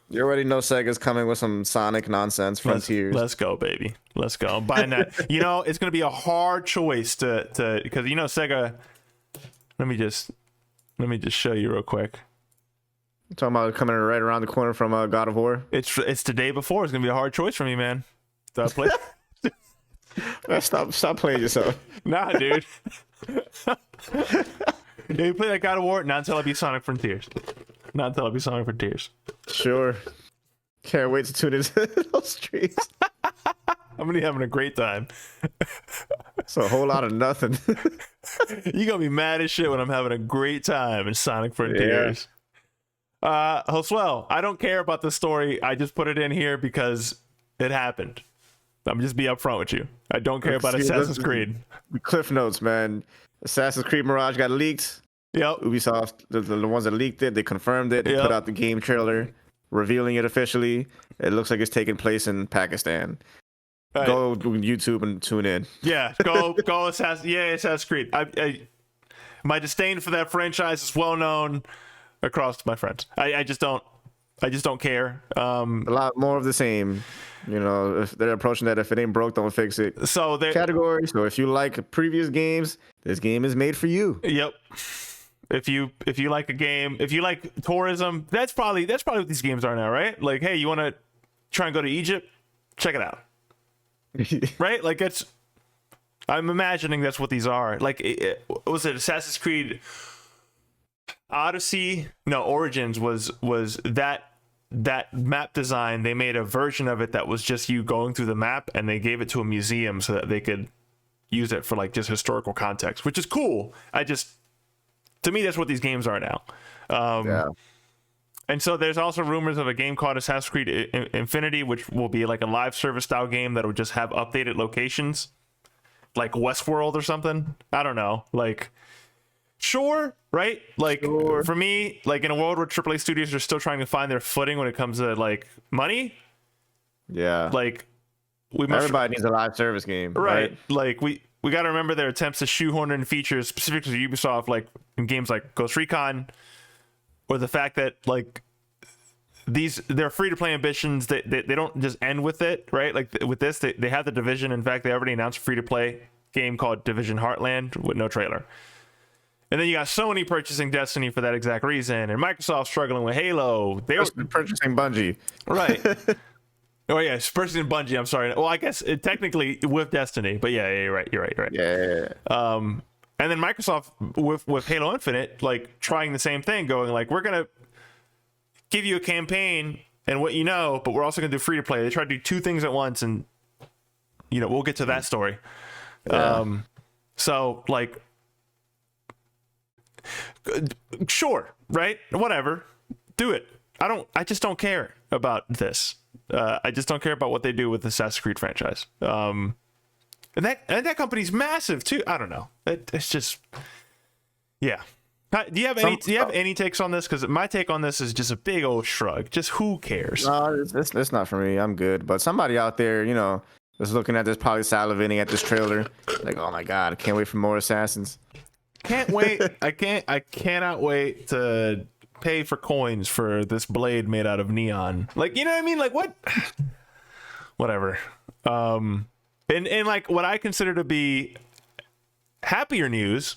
You already know Sega's coming with some Sonic nonsense, Frontiers. Let's go, baby. Let's go. I'm buying that. It's going to be a hard choice to because Sega. Let me just show you real quick. I'm talking about coming right around the corner from God of War. It's the day before. It's going to be a hard choice for me, man. Do I play? Stop playing yourself. Nah, dude. Yeah, you play that God of War? Not until I beat Sonic Frontiers. Sure. Can't wait to tune into those streams. I'm gonna be having a great time. It's a whole lot of nothing. You're gonna be mad as shit when I'm having a great time in Sonic Frontiers. Yeah. Joswell, I don't care about the story. I just put it in here because it happened. I'm just be upfront with you. I don't care about Assassin's Creed. Cliff notes, man. Assassin's Creed Mirage got leaked. Yep. Ubisoft, the ones that leaked it, they confirmed it. They put out the game trailer, revealing it officially. It looks like it's taking place in Pakistan. Right. Go to YouTube and tune in. Yeah, go Assassin's Creed. My disdain for that franchise is well known across my friends. I just don't care. A lot more of the same. If they're approaching that, if it ain't broke, don't fix it. So category. So if you like previous games, this game is made for you. Yep. If you like a game, if you like tourism, that's probably what these games are now, right? Like, hey, you want to try and go to Egypt? Check it out. Right? Like I'm imagining that's what these are. Like, was it Assassin's Creed Odyssey? No, Origins was that map design. They made a version of it that was just you going through the map, and they gave it to a museum so that they could use it for like just historical context, which is cool. To me, that's what these games are now. Yeah. And so there's also rumors of a game called Assassin's Creed Infinity, which will be like a live service style game that will just have updated locations, like Westworld or something. I don't know. Like, sure, right? Like, sure. For me, like in a world where AAA studios are still trying to find their footing when it comes to like money. Yeah. Like, everybody needs a live service game, right? Like we got to remember their attempts to shoehorn in features specifically to Ubisoft, like in games like Ghost Recon, or the fact that like their free-to-play ambitions, they don't just end with it, right? Like with this, they have the Division. In fact, they already announced a free-to-play game called Division Heartland with no trailer. And then you got Sony purchasing Destiny for that exact reason, and Microsoft struggling with Halo. They were purchasing Bungie, right? Oh yeah, purchasing Bungie. I'm sorry. Well, I guess technically with Destiny, but yeah, you're right. You're right. Yeah. And then Microsoft with Halo Infinite, like trying the same thing, going like, we're gonna give you a campaign and what but we're also gonna do free to play. They try to do 2 things at once, and we'll get to that story. Yeah. So like, sure, right? Whatever, do it. I just don't care about this. I just don't care about what they do with the Assassin's Creed franchise. And that company's massive too. I don't know. It's just, yeah. Do you have any takes on this? Because my take on this is just a big old shrug. Just who cares? No, it's not for me. I'm good. But somebody out there, is looking at this, probably salivating at this trailer, like, oh my god, I can't wait for more Assassins. Can't wait. I cannot wait to pay for coins for this blade made out of neon. Like, you know what I mean? Like, what? Whatever. And like what I consider to be happier news,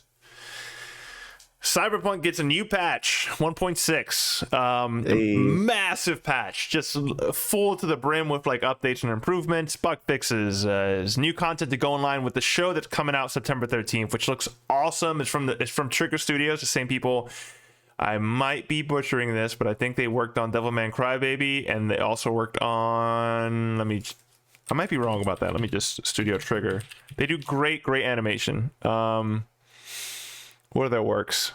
Cyberpunk gets a new patch, 1.6, massive patch, just full to the brim with like updates and improvements, bug fixes, new content to go in line with the show that's coming out September 13th, which looks awesome. It's from Trigger Studios, the same people. I might be butchering this, but I think they worked on Devilman Crybaby, and they also worked on, I might be wrong about that. Let me just Studio Trigger. They do great animation. What are their works?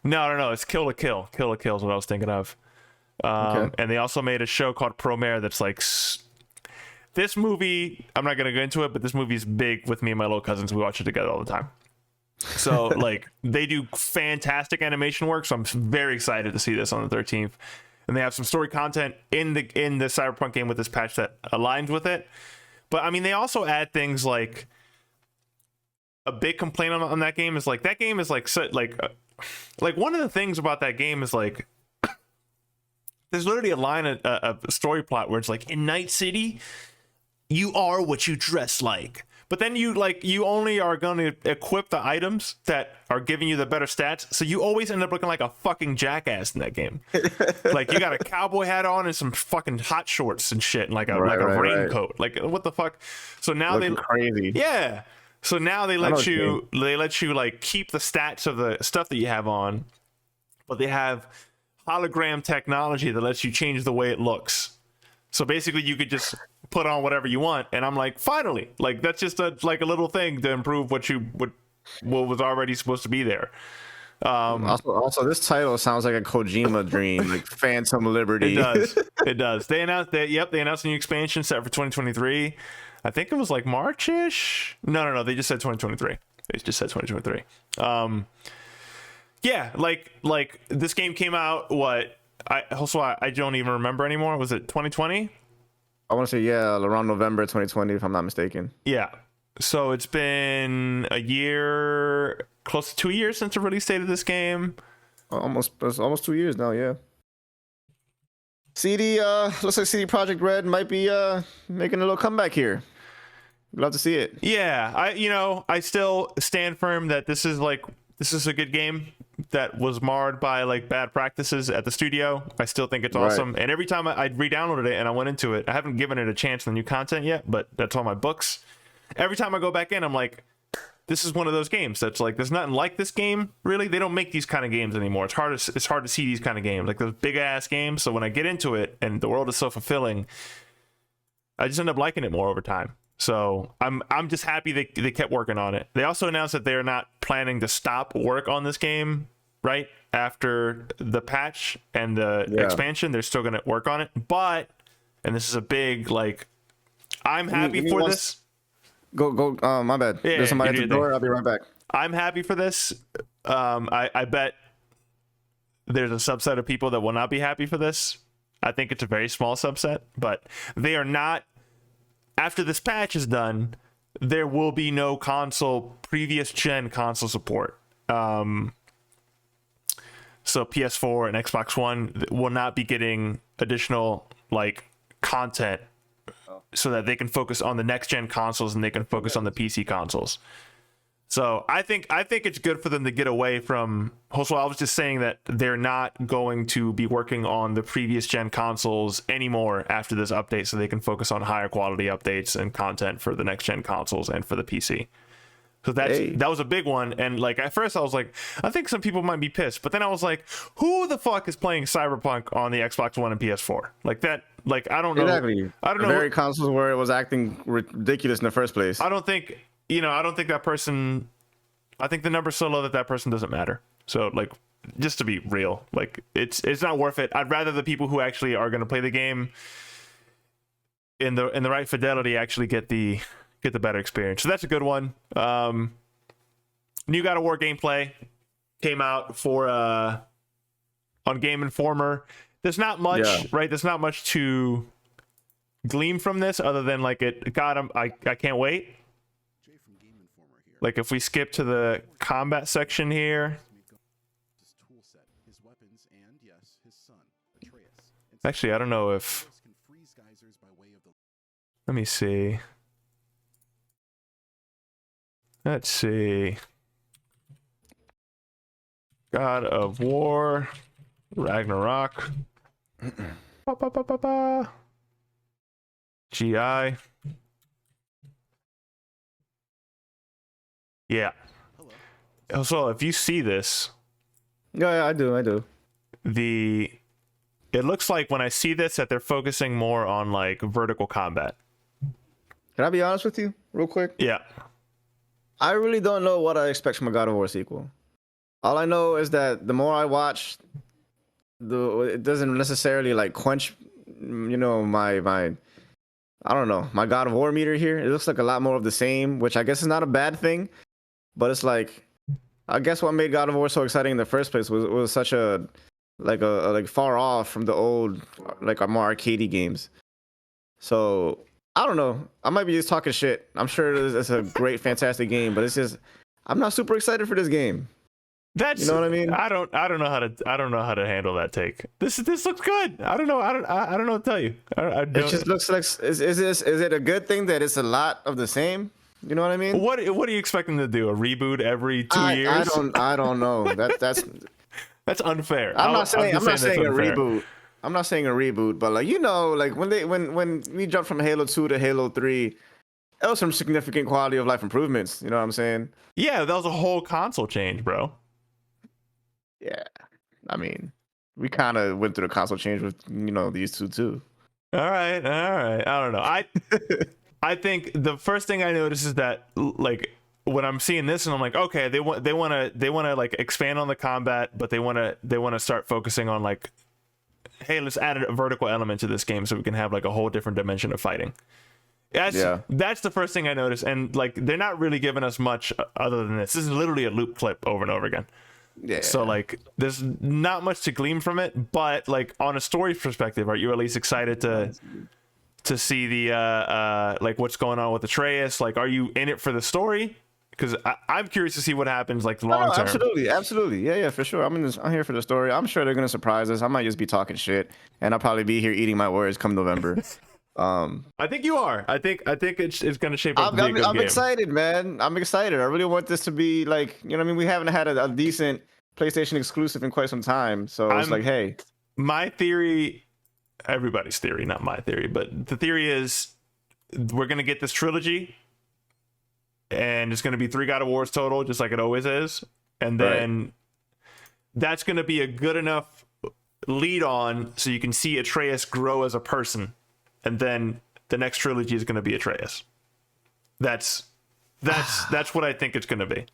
No, it's Kill to Kill. Kill to Kill is what I was thinking of. Okay. And they also made a show called Promare that's like, this movie, I'm not gonna go into it, but this movie's big with me and my little cousins. We watch it together all the time. So like they do fantastic animation work. So I'm very excited to see this on the 13th. And they have some story content in the Cyberpunk game with this patch that aligns with it. But I mean, they also add things like a big complaint on that game is like that game is like one of the things about that game is like there's literally a line a story plot where it's like in Night City you are what you dress like, but then you only are going to equip the items that are giving you the better stats, so you always end up looking like a fucking jackass in that game. Like you got a cowboy hat on and some fucking hot shorts and shit and like a raincoat. Like what the fuck? So now looking crazy. Yeah. So now they let you like keep the stats of the stuff that you have on, but they have hologram technology that lets you change the way it looks. So basically you could just put on whatever you want, and I'm like, finally, like that's just a little thing to improve what was already supposed to be there. Also this title sounds like a Kojima dream, like Phantom Liberty. It does. They announced a new expansion set for 2023. I think it was like March-ish. No. They just said 2023. They just said 2023. Yeah, like this game came out. What? I don't even remember anymore. Was it 2020? I want to say around November 2020, if I'm not mistaken. Yeah. So it's been a year, close to 2 years since the release date of this game. It's almost 2 years now. Yeah. Looks like CD Projekt Red might be making a little comeback here. Love to see it. Yeah, I still stand firm that this is a good game that was marred by like bad practices at the studio. I still think it's awesome. And every time I re-downloaded it and I went into it, I haven't given it a chance in the new content yet, but that's on my books. Every time I go back in, I'm like, this is one of those games that's like, there's nothing like this game. Really, they don't make these kind of games anymore. It's hard to see these kind of games, like those big ass games. So when I get into it and the world is so fulfilling, I just end up liking it more over time. So I'm just happy they kept working on it. They also announced that they're not planning to stop work on this game right after the patch and the expansion. They're still going to work on it. But, and this is a big, like, I'm happy for this. Go. My bad. Yeah, there's somebody at the door. I'll be right back. I'm happy for this. I bet there's a subset of people that will not be happy for this. I think it's a very small subset, but they are not. After this patch is done, there will be no previous gen console support. So PS4 and Xbox One will not be getting additional like content so that they can focus on the next gen consoles and they can focus on the PC consoles. So I think it's good for them to get away from. Also, I was just saying that they're not going to be working on the previous gen consoles anymore after this update, so they can focus on higher quality updates and content for the next gen consoles and for the PC. So that was a big one. And like at first I was like, I think some people might be pissed, but then I was like, who the fuck is playing Cyberpunk on the Xbox One and PS4? Like that. Like I don't know. Exactly. I don't know. Very consoles where it was acting ridiculous in the first place. I don't think that person. I think the number's so low that person doesn't matter. So like, just to be real, like it's not worth it. I'd rather the people who actually are going to play the game in the right fidelity actually get the better experience. So that's a good one. New God of War gameplay came out for on Game Informer. There's not much, right? There's not much to glean from this other than like I can't wait. Like if we skip to the combat section here. Actually, I don't know if. Let me see. Let's see. God of War, Ragnarok. GI. Yeah. So if you see this, yeah, I do. It looks like when I see this that they're focusing more on like vertical combat. Can I be honest with you, real quick? Yeah. I really don't know what I expect from a God of War sequel. All I know is that the more I watch, it doesn't necessarily like quench, my I don't know, my God of War meter here. It looks like a lot more of the same, which I guess is not a bad thing. But it's like, I guess what made God of War so exciting in the first place was such a like far off from the old like more arcadey games. So I don't know. I might be just talking shit. I'm sure it's a great, fantastic game, but it's just I'm not super excited for this game. That's, you know what I mean? I don't know how to handle that take. This looks good. I don't know. I don't know what to tell you. It just looks like is it a good thing that it's a lot of the same? You know what I mean? What are you expecting to do? A reboot every 2 years? I don't know. That's that's unfair. I'm not saying a reboot. I'm not saying a reboot, but like, you know, like when we jumped from Halo 2 to Halo 3, that was some significant quality of life improvements. You know what I'm saying? Yeah, that was a whole console change, bro. Yeah, I mean, we kind of went through the console change with these two too. All right. I don't know. I think the first thing I notice is that like when I'm seeing this and I'm like, okay, they want to like expand on the combat, but they want to start focusing on like, hey, let's add a vertical element to this game so we can have like a whole different dimension of fighting. That's the first thing I noticed, and like they're not really giving us much other than this. This is literally a loop clip over and over again. Yeah. So like there's not much to glean from it, but like on a story perspective, are you at least excited to see the like what's going on with Atreus? Like, are you in it for the story? Because I'm curious to see what happens like long term. Absolutely. Yeah, for sure. I'm here for the story. I'm sure they're gonna surprise us. I might just be talking shit, and I'll probably be here eating my words come November. I think you are. I think it's gonna shape up to be a good game. I'm excited, man. I'm excited. I really want this to be like, you know what I mean? We haven't had a decent PlayStation exclusive in quite some time. So it's like, hey. My theory, everybody's theory, not my theory, but the theory is we're gonna get this trilogy, and it's gonna be 3 God of Wars total, just like it always is. And then that's gonna be a good enough lead on so you can see Atreus grow as a person. And then the next trilogy is going to be Atreus. That's what I think it's going to be.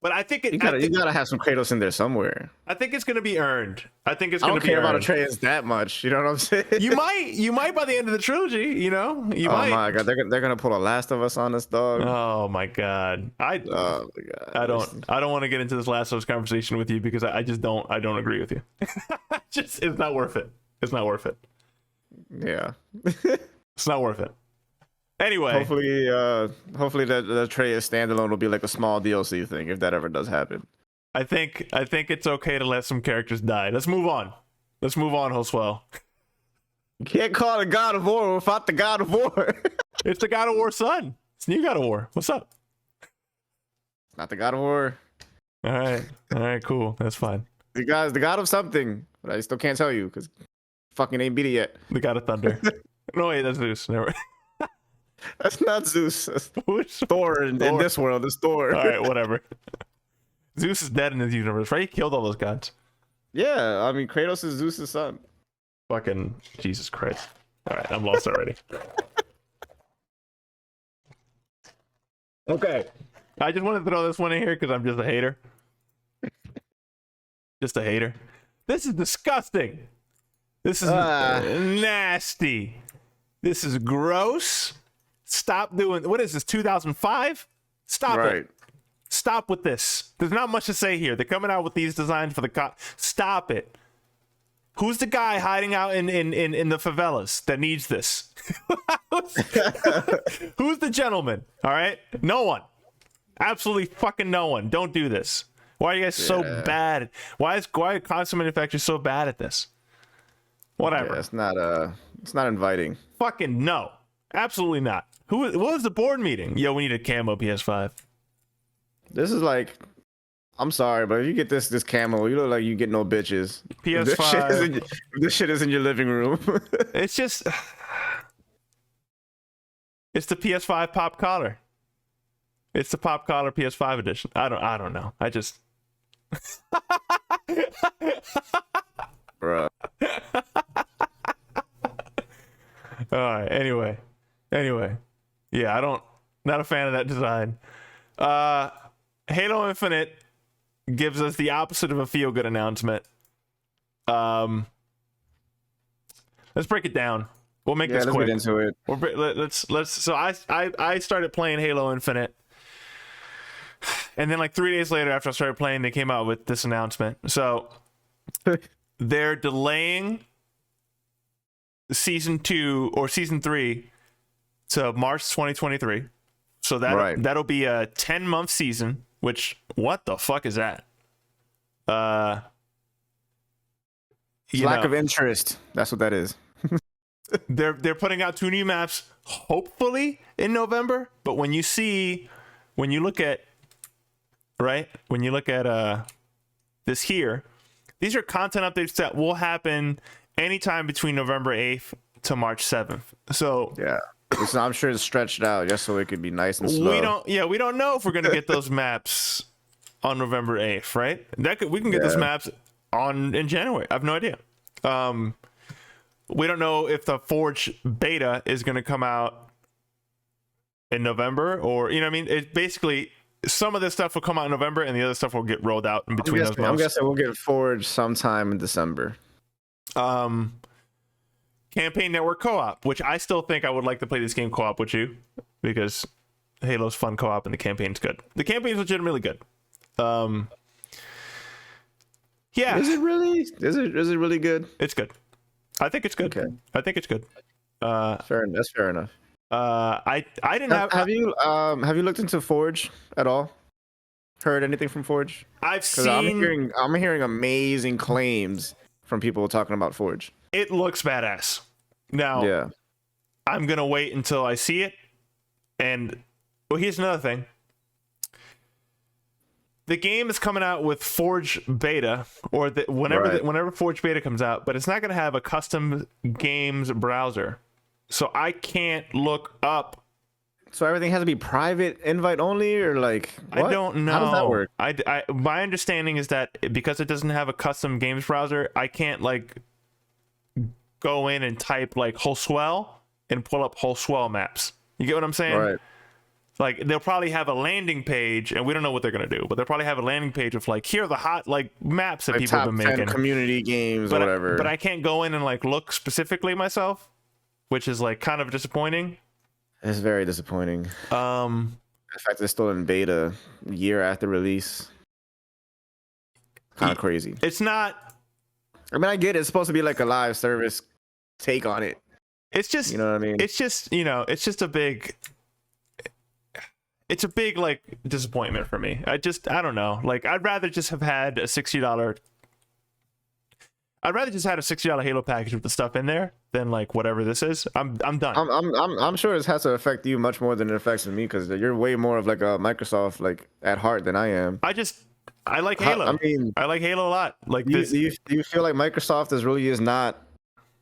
But I think you gotta have some Kratos in there somewhere. I think it's going to be earned. I think it's going to be earned. I don't don't care about Atreus that much. You know what I'm saying? You might by the end of the trilogy. You know, you might. Oh my god, they're gonna pull a Last of Us on us, dog. Oh my god. I don't want to get into this Last of Us conversation with you because I don't agree with you. It's not worth it. It's not worth it. Yeah. It's not worth it. Anyway, hopefully the Atreus standalone will be like a small DLC thing if that ever does happen. I think it's okay to let some characters die. Let's move on, Joswell. You can't call it God of War without the God of War. It's the God of War son. It's new God of War. What's up? Not the God of War. All right, cool. That's fine. The God of something, but I still can't tell you because fucking ain't beat it yet. The God of Thunder. No, wait, that's Zeus. Never. That's not Zeus. That's Thor in this world. It's Thor. All right, whatever. Zeus is dead in this universe, right? He killed all those gods. Yeah, I mean, Kratos is Zeus' son. Fucking Jesus Christ. All right, I'm lost already. Okay. I just wanted to throw this one in here because I'm just a hater. Just a hater. This is disgusting. This is nasty. This is gross. Stop doing. What is this? 2005? Stop it. Stop with this. There's not much to say here. They're coming out with these designs for the Stop it. Who's the guy hiding out in the favelas that needs this? Who's the gentleman? All right. No one. Absolutely fucking no one. Don't do this. Why are you guys so bad? Why are console manufacturers so bad at this? Whatever. Yeah, it's not inviting. Fucking no. Absolutely not. What was the board meeting? Yo, we need a camo PS5. This is like, I'm sorry, but if you get this camo, you look like you get no bitches. PS5. This shit is in your living room. It's just, it's the PS5 pop collar. It's the pop collar PS5 edition. I don't know. I just. Bruh. All right. Anyway. Yeah, not a fan of that design. Halo Infinite gives us the opposite of a feel-good announcement. Let's break it down. We'll make Yeah, this let's quick. get into it. Let's. So I started playing Halo Infinite, and then like 3 days later, after I started playing, they came out with this announcement. So they're delaying season 2 or season 3 to March 2023. So that'll be a 10-month season. Which, what the fuck is that? Lack of interest. That's what that is. They're putting out 2 new maps, hopefully in November. But when you look at this here, these are content updates that will happen anytime between November 8th to March 7th. So yeah, I'm sure it's stretched out just so it could be nice and slow. We don't know if we're gonna get those maps on November 8th, right? We can get those maps in January. I have no idea. We don't know if the Forge beta is going to come out in November, or you know what I mean. It basically, some of this stuff will come out in November, and the other stuff will get rolled out in between those months. I'm guessing we'll get Forge sometime in December. Campaign network co-op, which I still think I would like to play this game co-op with you, because Halo's fun co-op and the campaign's good. The campaign's legitimately good. Yeah. Is it really? Is it really good? It's good. I think it's good. Okay. I think it's good. That's fair enough. I didn't have you looked into Forge at all? Heard anything from Forge? I've seen. I'm hearing amazing claims from people talking about Forge. It looks badass. Now, yeah, I'm gonna wait until I see it. And well, here's another thing. The game is coming out with Forge Beta, or whenever Forge Beta comes out, but it's not going to have a custom games browser, so I can't look up. So everything has to be private invite only, or like what? I don't know. How does that work? My understanding is that because it doesn't have a custom games browser, I can't like go in and type like Holswell and pull up Holswell maps. You get what I'm saying? Right. Like they'll probably have a landing page, and we don't know what they're gonna do, but they'll probably have a landing page of like, here are the hot like maps that people have been making, community games or whatever. But I can't go in and like look specifically myself, which is like kind of disappointing. It's very disappointing. The fact that it's still in beta a year after release, kind of crazy. It's not. I mean, I get it. It's supposed to be like a live service take on it. It's just, you know what I mean. It's just, it's just a big. It's a big like disappointment for me. I don't know. Like I'd rather just have had a $60. I'd rather just had a $60 Halo package with the stuff in there than like whatever this is. I'm done. I'm sure this has to affect you much more than it affects me, because you're way more of like a Microsoft like at heart than I am. I like Halo. I like Halo a lot. Like do you feel like Microsoft is not,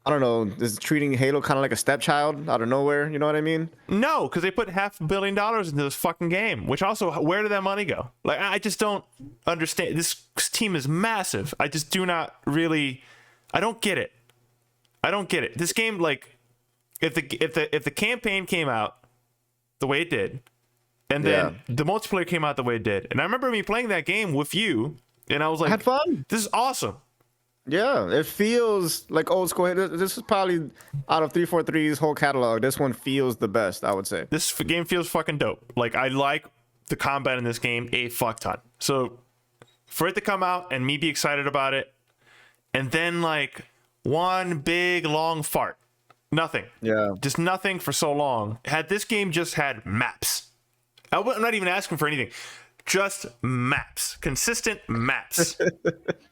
I don't know, is treating Halo kind of like a stepchild out of nowhere? You know what I mean? No, because they put $500 million into this fucking game. Which also, where did that money go? Like, I just don't understand. This team is massive. I just do not really. I don't get it. This game, like, if the campaign came out the way it did, and then the multiplayer came out the way it did, and I remember me playing that game with you, and I was like, I had fun. This is awesome. Yeah, it feels like old school. This is probably out of 343's whole catalog, this one feels the best, I would say. This game feels fucking dope. Like, I like the combat in this game a fuck ton. So for it to come out and me be excited about it, and then like one big long fart, nothing. Yeah, just nothing for so long. Had this game just had maps, I'm not even asking for anything. Just maps, consistent maps.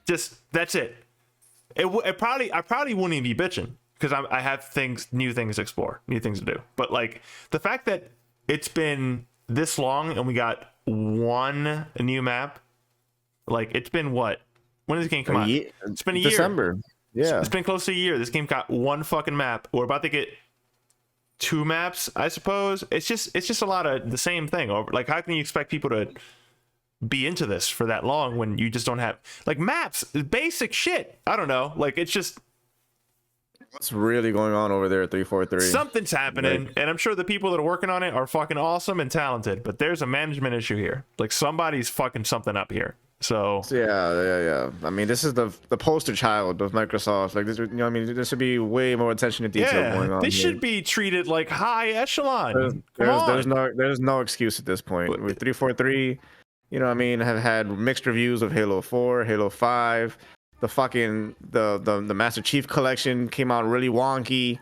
Just that's it. I probably wouldn't even be bitching, because I have new things to explore, new things to do. But like the fact that it's been this long and we got one new map, like it's been what? When did this game come out? It's been a year. December. Yeah, it's been close to a year. This game got one fucking map. We're about to get 2 maps, I suppose. It's just a lot of the same thing. Like, how can you expect people to be into this for that long when you just don't have like maps? Basic shit. I don't know. Like, it's just, what's really going on over there at 343? Something's happening, and I'm sure the people that are working on it are fucking awesome and talented, but there's a management issue here. Like, somebody's fucking something up here. So yeah. I mean, this is the poster child of Microsoft. Like this, I mean, there should be way more attention to detail yeah, going on they here. should be treated like high echelon. Come on. There's no excuse at this point. With 343, you know what I mean, have had mixed reviews of Halo 4, Halo 5. The fucking the Master Chief collection came out really wonky.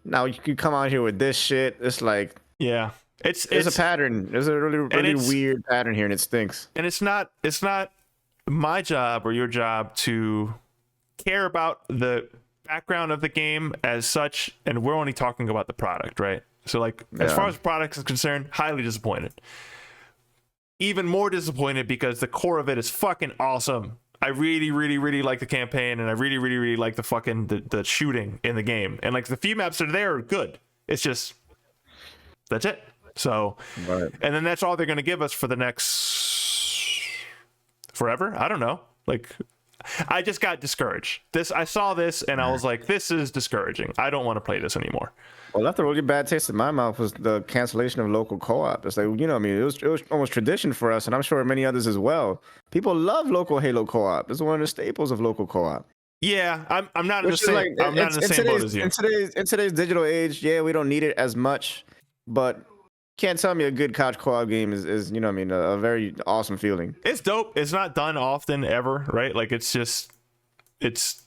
Now you come out here with this shit. It's like, yeah, it's a pattern. There's a really weird pattern here, and it stinks. And it's not my job or your job to care about the background of the game as such, and we're only talking about the product, right? So like, as far as the product is concerned, highly disappointed. Even more disappointed because the core of it is fucking awesome. I really, really, really like the campaign, and I really, really, really like the fucking the shooting in the game, and like the few maps that are there are good. It's just that's it. So, right. And then that's all they're gonna give us for the next forever. I don't know. Like, I just got discouraged. I saw this and I was like, this is discouraging. I don't want to play this anymore. Well, left a really bad taste in my mouth was the cancellation of local co-op. It's like, you know, I mean, it was almost tradition for us, and I'm sure many others as well. People love local Halo co-op. It's one of the staples of local co-op. Yeah, I'm not in the same. I'm not in the same boat as you. In today's digital age, yeah, we don't need it as much, but can't tell me a good couch co-op game is you know, I mean, a very awesome feeling. It's dope. It's not done often ever, right? Like it's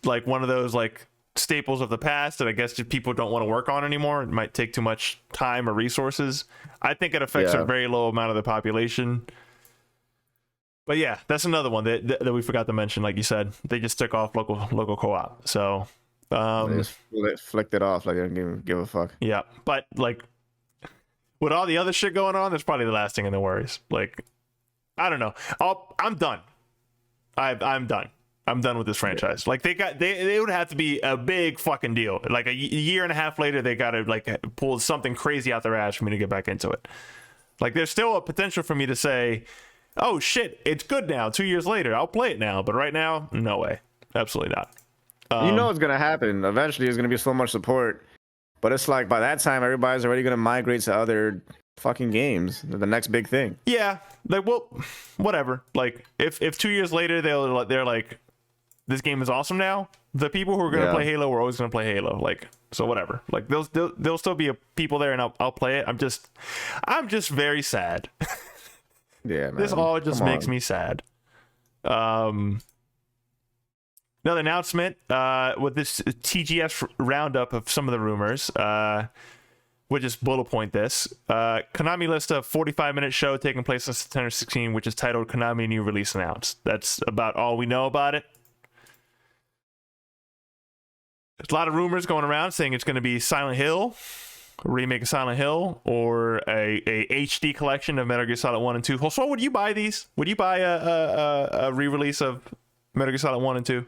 like one of those like staples of the past that I guess people don't want to work on anymore. It might take too much time or resources. I think it affects a very low amount of the population. But yeah, that's another one that we forgot to mention. Like you said, they just took off local co-op. So they just flicked it off like they didn't give a fuck. Yeah, but like with all the other shit going on, that's probably the last thing in the worries. Like, I don't know. I'm done. I'm done. I'm done with this franchise. Like they would have to be a big fucking deal. Like a year and a half later, they got to like pull something crazy out their ass for me to get back into it. Like there's still a potential for me to say, oh shit, it's good now. 2 years later, I'll play it now. But right now, no way. Absolutely not. You know what's going to happen. Eventually, there's going to be so much support. But it's like by that time, everybody's already going to migrate to other fucking games. The next big thing. Yeah. Like, well, whatever. Like if 2 years later, they're like, this game is awesome now. The people who are going to play Halo are always going to play Halo. Like, so whatever. Like there'll still be people there, and I'll play it. I'm just very sad. Yeah, man. This all just makes me sad. Another announcement with this TGS roundup of some of the rumors. We'll just bullet point this. Konami lists a 45-minute show taking place on September 16, which is titled Konami New Release Announced. That's about all we know about it. There's a lot of rumors going around saying it's going to be Silent Hill, a remake of Silent Hill, or a HD collection of Metal Gear Solid 1 and 2. So would you buy these? Would you buy a re-release of Metal Gear Solid 1 and 2?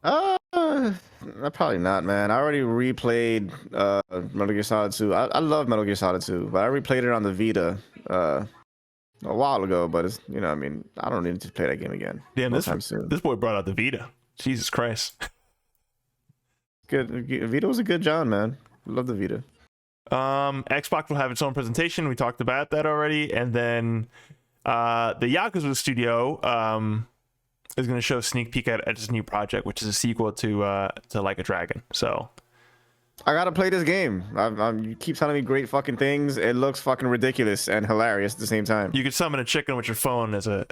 Probably not, man. I already replayed Metal Gear Solid 2. I love Metal Gear Solid 2, but I replayed it on the Vita a while ago. But it's, you know, I mean, I don't need to play that game again. Damn, this boy brought out the Vita. Jesus Christ. Good. Vita was a good John, man. Love the Vita. Xbox will have its own presentation. We talked about that already. And then the Yakuza studio is going to show a sneak peek at its new project, which is a sequel to Like a Dragon. So I gotta play this game. You keep telling me great fucking things. It looks fucking ridiculous and hilarious at the same time. You could summon a chicken with your phone as a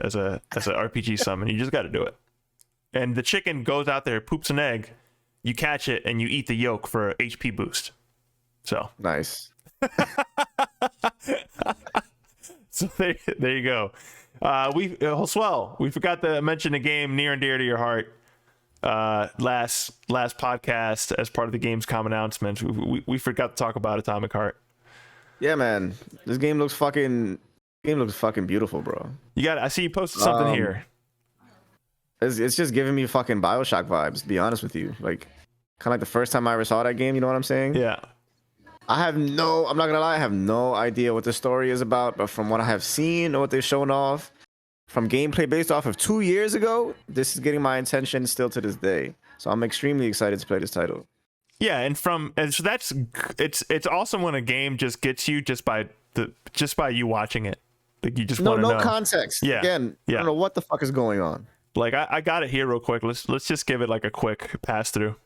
RPG summon. You just got to do it. And the chicken goes out there, poops an egg. You catch it and you eat the yolk for HP boost. So nice. So there you go. We forgot to mention a game near and dear to your heart. Last podcast as part of the Gamescom announcement, we forgot to talk about Atomic Heart. Yeah, man, this game looks fucking beautiful, bro. I see you posted something here. It's just giving me fucking BioShock vibes, to be honest with you. Like, kind of like the first time I ever saw that game, you know what I'm saying? Yeah. I'm not gonna lie, I have no idea what the story is about, but from what I have seen or what they've shown off, from gameplay based off of 2 years ago, this is getting my attention still to this day. So I'm extremely excited to play this title. Yeah, and so it's awesome when a game just gets you just by you watching it. Like you just no want to know. context. Yeah. Again, I don't know what the fuck is going on. Like I got it here real quick. Let's just give it like a quick pass through.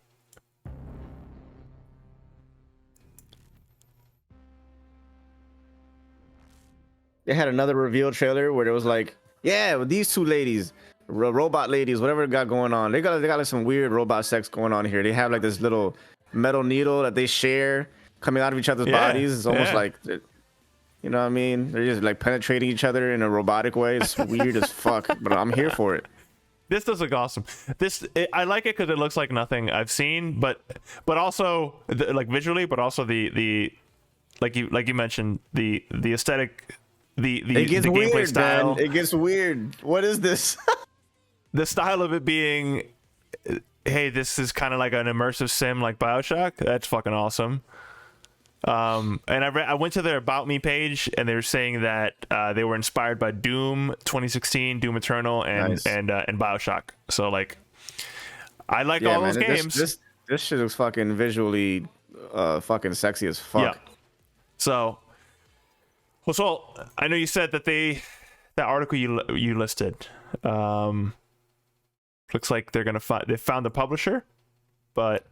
They had another reveal trailer where it was like, yeah, with these two ladies, robot ladies, whatever they got going on. They got like some weird robot sex going on here. They have like this little metal needle that they share coming out of each other's bodies. It's almost like, you know what I mean? They're just like penetrating each other in a robotic way. It's weird as fuck, but I'm here for it. This does look awesome. I like it because it looks like nothing I've seen, but also like visually, but also the like you mentioned the aesthetic. It gets the gameplay weird, style. man. It gets weird. What is this? The style of it being, hey, this is kind of like an immersive sim like BioShock. That's fucking awesome. And I went to their About Me page, and they were saying that they were inspired by Doom 2016, Doom Eternal, and BioShock. So like, I like all those games. This shit looks fucking visually, fucking sexy as fuck. Yeah. So. Well, so I know you said that that article you listed looks like they found the publisher, but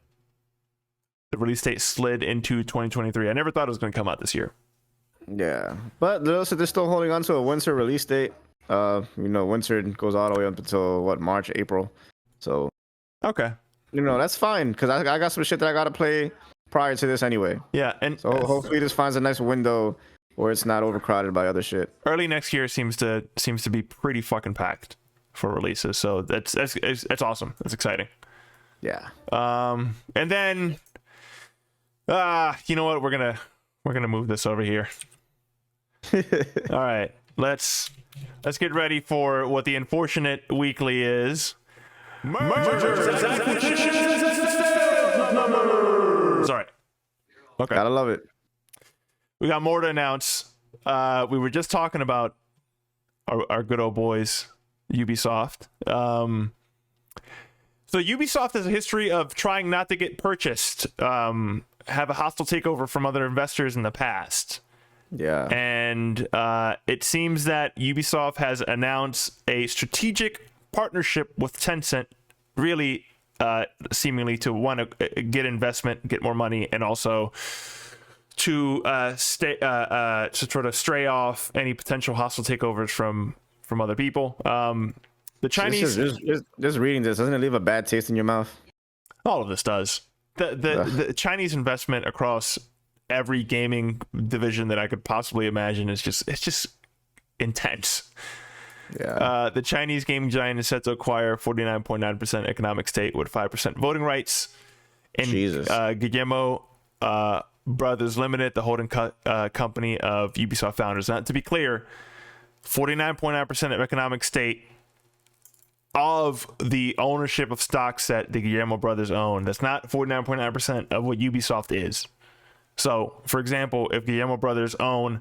the release date slid into 2023. I never thought it was going to come out this year. Yeah, but they're still holding on to a winter release date. Winter goes all the way up until March, April. So okay, that's fine because I got some shit that I got to play prior to this anyway. Yeah, and so hopefully this finds a nice window where it's not overcrowded by other shit. Early next year seems to be pretty fucking packed for releases, so that's awesome. That's exciting. Yeah. And then, you know what? We're gonna move this over here. All right, let's get ready for what the unfortunate weekly is. Mergers, acquisitions, sorry. Okay. Gotta love it. We got more to announce. We were just talking about our good old boys, Ubisoft. So Ubisoft has a history of trying not to get purchased, have a hostile takeover from other investors in the past. Yeah. And it seems that Ubisoft has announced a strategic partnership with Tencent, really seemingly to want to get investment, get more money, and also to sort of stray off any potential hostile takeovers from other people. The Chinese just reading this, doesn't it leave a bad taste in your mouth? All of this does. The Chinese investment across every gaming division that I could possibly imagine is just intense. Yeah. The Chinese gaming giant is set to acquire 49.9% economic stake with 5% voting rights. And Guillermo Brothers Limited, the holding company of Ubisoft founders. Now, to be clear, 49.9% of economic stake of the ownership of stocks that the Guillermo brothers own. That's not 49.9% of what Ubisoft is. So, for example, if Guillermo brothers own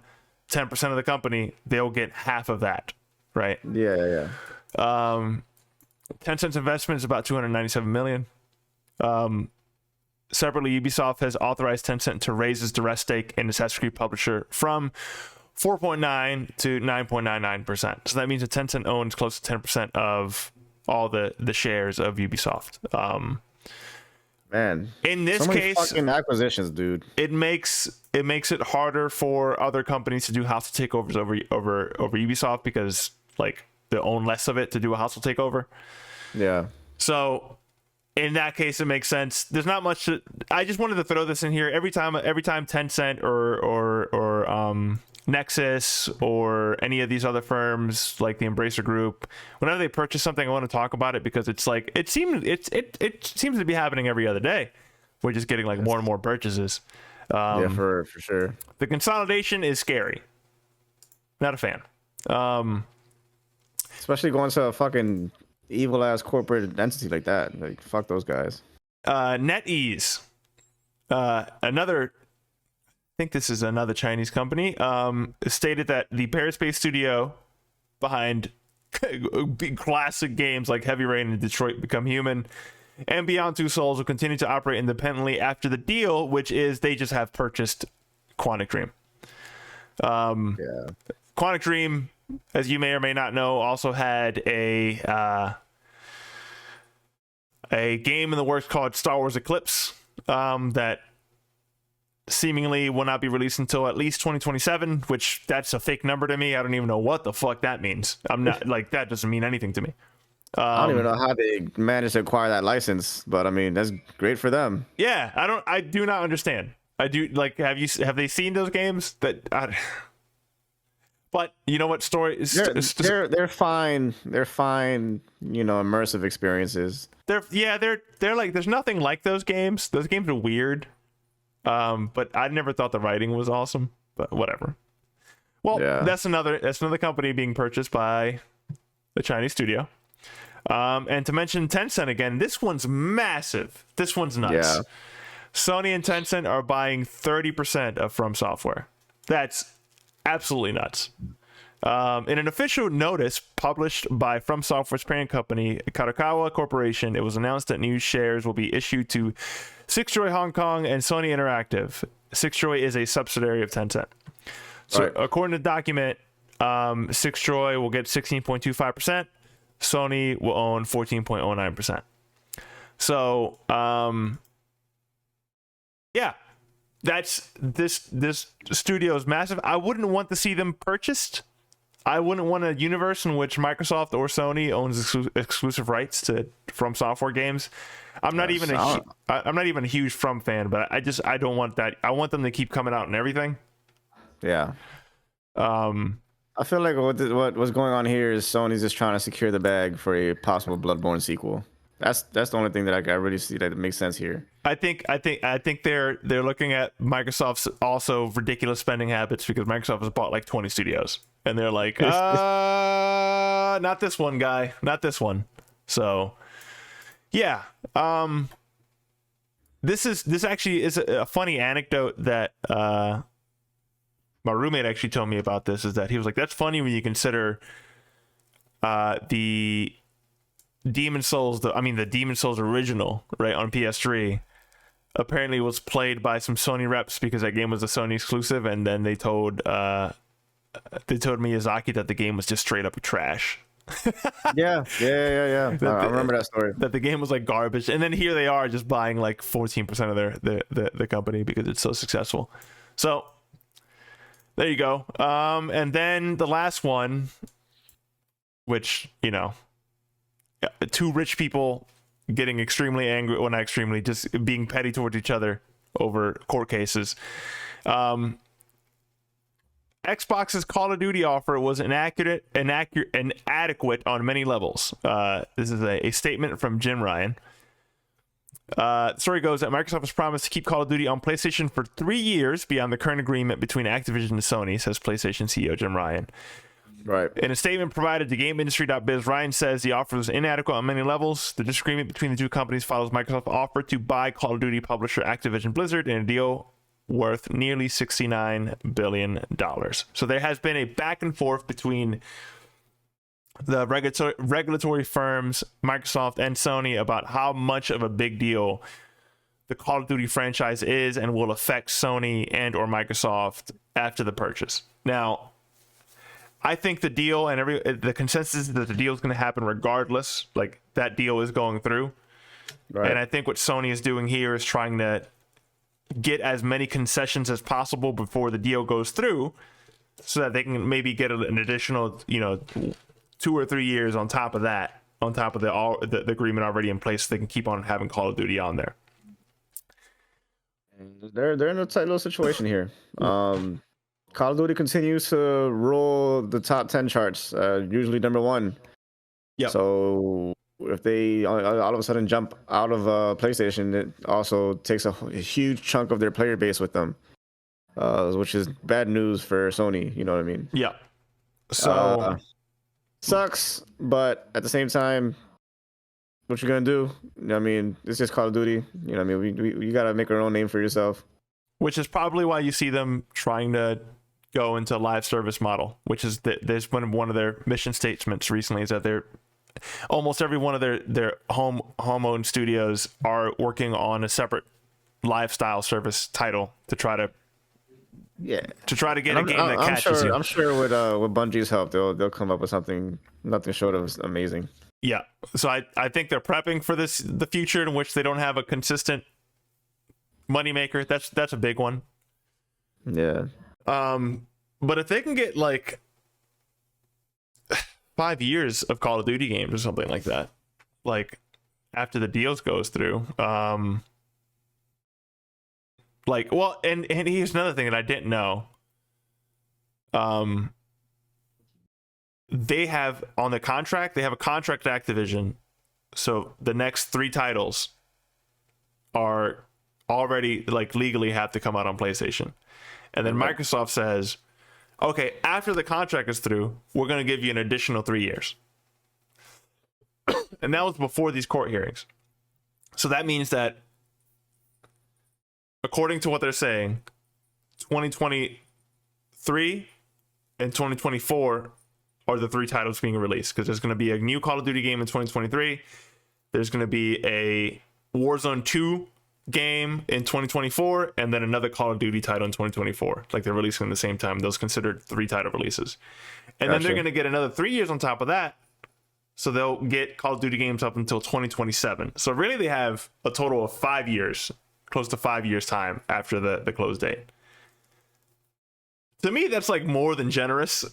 10% of the company, they'll get half of that, right? Yeah. Tencent's investment is about $297 million. Separately, Ubisoft has authorized Tencent to raise its direct stake in Assassin's Creed publisher from 4.9 to 9.99%. So that means that Tencent owns close to 10% of all the shares of Ubisoft. Man, in this so many case, fucking acquisitions, dude. It makes it harder for other companies to do hostile takeovers over Ubisoft because like they own less of it to do a hostile takeover. Yeah. So in that case, it makes sense. There's not much. I just wanted to throw this in here every time Tencent or Nexus or any of these other firms like the Embracer Group, whenever they purchase something, I want to talk about it because it's like it seems to be happening every other day. We're just getting like more and more purchases. Yeah, for sure. The consolidation is scary. Not a fan. Especially going to a fucking evil ass corporate entity like that. Like fuck those guys. NetEase, another. I think this is another Chinese company, stated that the Paris-based studio behind big classic games like Heavy Rain and Detroit Become Human and Beyond Two Souls will continue to operate independently after the deal, which is they just have purchased Quantic Dream. Quantic Dream as you may or may not know, also had a game in the works called Star Wars Eclipse that seemingly will not be released until at least 2027, which that's a fake number to me. I don't even know what the fuck that means. I'm not like, that doesn't mean anything to me. I don't even know how they managed to acquire that license, but I mean, that's great for them. Yeah, I do not understand. I do like, have they seen those games but you know what They're fine. They're fine, immersive experiences. They're like, there's nothing like those games. Those games are weird. But I never thought the writing was awesome, but whatever. Well, yeah. That's another company being purchased by the Chinese studio. And to mention Tencent again, this one's massive. This one's nuts. Yeah. Sony and Tencent are buying 30% of From Software. That's absolutely nuts. In an official notice published by From Software's parent company, Kadokawa Corporation, it was announced that new shares will be issued to Sixjoy Hong Kong and Sony Interactive. Sixjoy is a subsidiary of Tencent. So, right. According to the document, Sixjoy will get 16.25%. Sony will own 14.09%. So, yeah, that's this studio is massive. I wouldn't want to see them purchased. I wouldn't want a universe in which Microsoft or Sony owns exclusive rights to From Software games. I'm not even a huge From fan, but I don't want that. I want them to keep coming out and everything. Yeah. I feel like what's going on here is Sony's just trying to secure the bag for a possible Bloodborne sequel. That's the only thing that I really see that makes sense here. I think they're looking at Microsoft's also ridiculous spending habits, because Microsoft has bought like 20 studios, and they're like, not this one, guy, not this one. So, yeah. This actually is a funny anecdote that my roommate actually told me about. This is that he was like, that's funny when you consider the Demon Souls, the Demon Souls original, right, on PS3 apparently was played by some Sony reps because that game was a Sony exclusive, and then they told Miyazaki that the game was just straight up trash. yeah. I remember that story. That the game was like garbage, and then here they are just buying like 14% of the company because it's so successful. So there you go. And then the last one, which, two rich people getting extremely angry, well, not extremely, just being petty towards each other over court cases. Xbox's Call of Duty offer was inadequate on many levels. This is a statement from Jim Ryan. The story goes that Microsoft has promised to keep Call of Duty on PlayStation for 3 years beyond the current agreement between Activision and Sony, says PlayStation CEO Jim Ryan. Right. In a statement provided to GameIndustry.biz, Ryan says the offer was inadequate on many levels. The disagreement between the two companies follows Microsoft's offer to buy Call of Duty publisher Activision Blizzard in a deal worth nearly $69 billion. So there has been a back and forth between the regulatory firms, Microsoft and Sony, about how much of a big deal the Call of Duty franchise is and will affect Sony and or Microsoft after the purchase. Now, I think the deal and the consensus is that the deal is going to happen regardless. Like, that deal is going through. Right. And I think what Sony is doing here is trying to get as many concessions as possible before the deal goes through, so that they can maybe get an additional, 2 or 3 years on top of that, on top of the agreement already in place, so they can keep on having Call of Duty on there. They're in a tight little situation here. Call of Duty continues to roll the top 10 charts, usually number 1. Yeah. So if they all of a sudden jump out of PlayStation, it also takes a huge chunk of their player base with them, which is bad news for Sony. You know what I mean? Yeah. So sucks, but at the same time, what you gonna do? I mean, it's just Call of Duty. You know what I mean? We gotta make our own name for yourself. Which is probably why you see them trying to go into live service model, which is there's been one of their mission statements recently, is that they're almost every one of their home-owned studios are working on a separate lifestyle service title to try to Yeah, to try to get and a game that catches you. I'm sure with Bungie's help, they'll come up with something nothing short of amazing. Yeah. So I think they're prepping for the future in which they don't have a consistent moneymaker. That's a big one. Yeah. But if they can get like 5 years of Call of Duty games or something like that, like after the deals goes through, like, well, and here's another thing that I didn't know. They have on the contract, they have a contract with Activision, so the next 3 titles are already like legally have to come out on PlayStation. And then Microsoft says, okay, after the contract is through, we're going to give you an additional 3 years. And that was before these court hearings. So that means that, according to what they're saying, 2023 and 2024 are the 3 titles being released, because there's going to be a new Call of Duty game in 2023. There's going to be a Warzone 2 game in 2024, and then another Call of Duty title in 2024. Like, they're releasing at the same time. Those considered 3 title releases. And then they're going to get another 3 years on top of that. So they'll get Call of Duty games up until 2027. So really they have a total of 5 years, close to 5 years time after the close date. To me, that's like more than generous.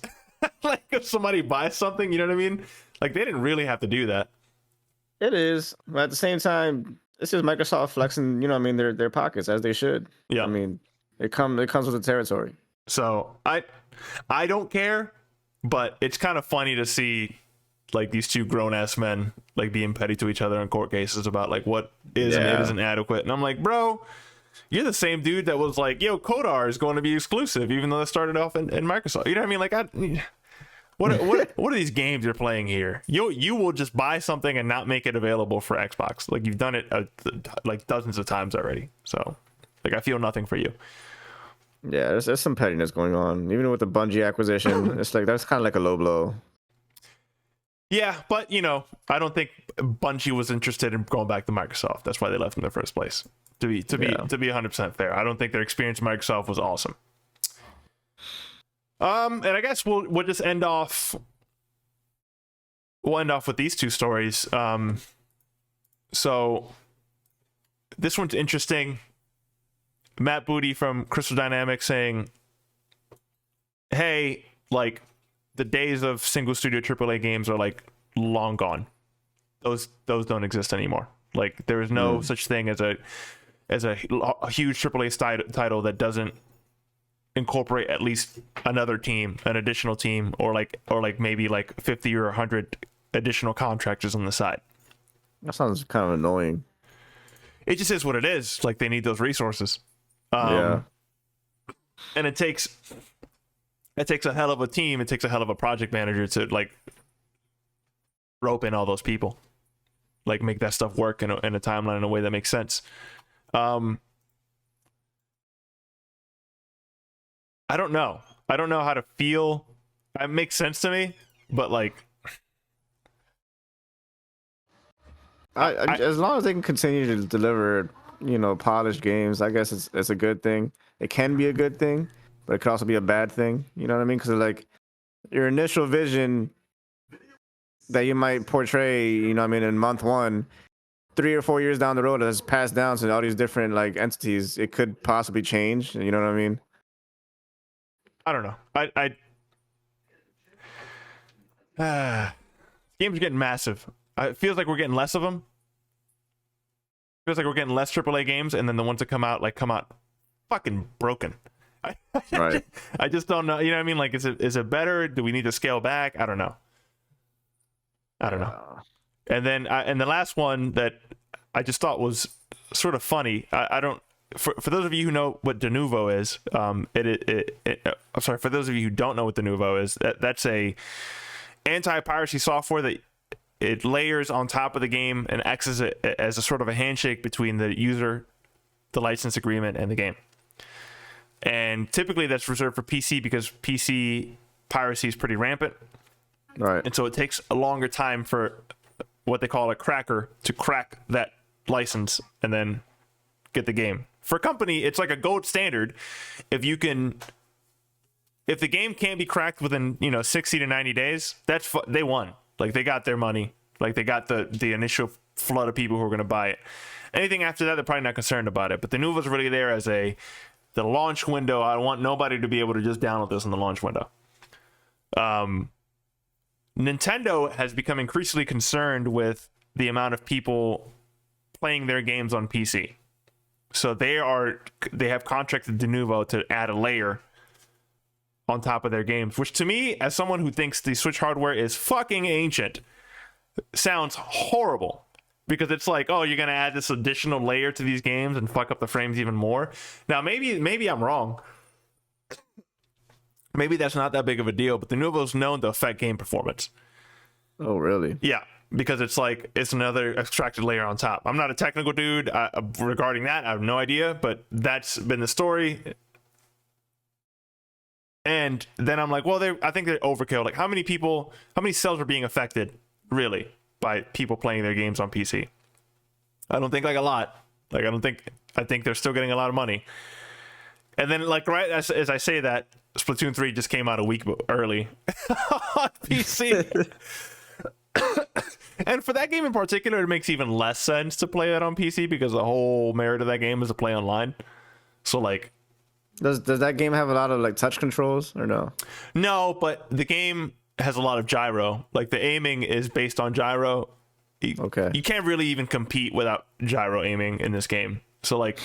Like, if somebody buys something, you know what I mean? Like, they didn't really have to do that. It is, but at the same time, this is Microsoft flexing, you know what I mean, their pockets, as they should. Yeah. I mean, it comes with the territory. So I don't care, but it's kind of funny to see like these 2 grown-ass men like being petty to each other in court cases about like what is and it isn't adequate. And I'm like, bro, you're the same dude that was like, yo, Kodar is going to be exclusive, even though it started off in Microsoft. You know what I mean? Like, what are these games you're playing here? You will just buy something and not make it available for Xbox. Like, you've done it like dozens of times already. So, like, I feel nothing for you. Yeah, there's some pettiness going on, even with the Bungie acquisition. It's like that's kind of like a low blow. Yeah, but you know, I don't think Bungie was interested in going back to Microsoft. That's why they left in the first place. To be 100% fair, I don't think their experience at Microsoft was awesome. And I guess we'll just end off. We'll end off with these 2 stories. So this one's interesting. Matt Booty from Crystal Dynamics saying, "Hey, like, the days of single studio AAA games are like long gone. Those don't exist anymore. Like, there is no such thing as a huge AAA title that doesn't incorporate at least another team, an additional team, or maybe like 50 or 100 additional contractors on the side." That sounds kind of annoying. It just is what it is. Like, they need those resources. Yeah. And it takes a hell of a team. It takes a hell of a project manager to like rope in all those people, like make that stuff work in a timeline in a way that makes sense. I don't know how to feel. It makes sense to me, but like, as long as they can continue to deliver, you know, polished games, I guess it's a good thing. It can be a good thing, but it could also be a bad thing. You know what I mean? Because like your initial vision that you might portray, you know what I mean, in month 1, 3 or 4 years down the road, has passed down to all these different like entities. It could possibly change. You know what I mean? I don't know. Games are getting massive. It feels like we're getting less of them. Feels like we're getting less AAA games, and then the ones that come out fucking broken. Right. I just don't know. You know what I mean? Like, is it better? Do we need to scale back? I don't know. And then and the last one that I just thought was sort of funny. I don't. For those of you who know what de novo is, I'm sorry. For those of you who don't know what de novo is, that's a anti-piracy software that it layers on top of the game and acts as a sort of a handshake between the user, the license agreement, and the game. And typically that's reserved for PC because PC piracy is pretty rampant. Right. And so it takes a longer time for what they call a cracker to crack that license and then get the game. for a company, it's like a gold standard. If the game can't be cracked within 60 to 90 days, they won. Like, they got their money. Like, they got the initial flood of people who are going to buy it. Anything after that, they're probably not concerned about it. But the Nuva's really there as the launch window. I want nobody to be able to just download this in the launch window. Nintendo has become increasingly concerned with the amount of people playing their games on PC. So they have contracted Denuvo to add a layer on top of their games, which to me, as someone who thinks the Switch hardware is fucking ancient, sounds horrible. Because it's like, oh, you're going to add this additional layer to these games and fuck up the frames even more. Now, maybe I'm wrong. Maybe that's not that big of a deal, but the Denuvo's known to affect game performance. Oh, really? Yeah, because it's another extracted layer on top. I'm not a technical dude regarding that. I have no idea, but that's been the story. And then I'm like, well, I think they're overkill. Like, how many cells are being affected, really, by people playing their games on PC? I don't think like a lot. Like, I think they're still getting a lot of money. And then, like, right as I say that, Splatoon 3 just came out a week early on PC. And for that game in particular, it makes even less sense to play that on PC because the whole merit of that game is to play online. So, like... Does that game have a lot of, like, touch controls or no? No, but the game has a lot of gyro. Like, the aiming is based on gyro. Okay. You can't really even compete without gyro aiming in this game. So, like,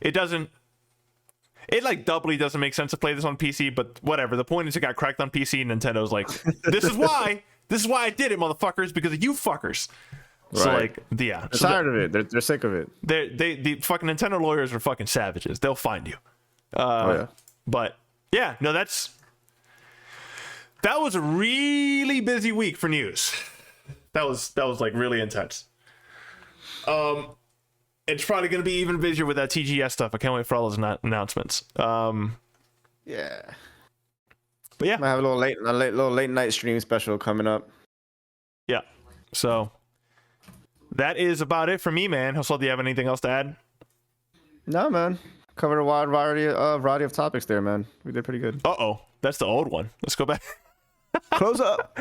it like doubly doesn't make sense to play this on PC, but whatever. The point is it got cracked on PC, and Nintendo's like, this is why I did it, motherfuckers, because of you fuckers. Right. So, like, yeah. They're tired of it. They're sick of it. The fucking Nintendo lawyers are fucking savages. They'll find you. Yeah. But yeah, no, that was a really busy week for news. That was like really intense. It's probably going to be even busier with that TGS stuff. I can't wait for all those announcements. Yeah. But yeah, might have a little late night stream special coming up. Yeah. So that is about it for me, man. Hustle, do you have anything else to add? No, man. Covered a wide variety of topics there, man. We did pretty good. Uh-oh. That's the old one. Let's go back. Close up.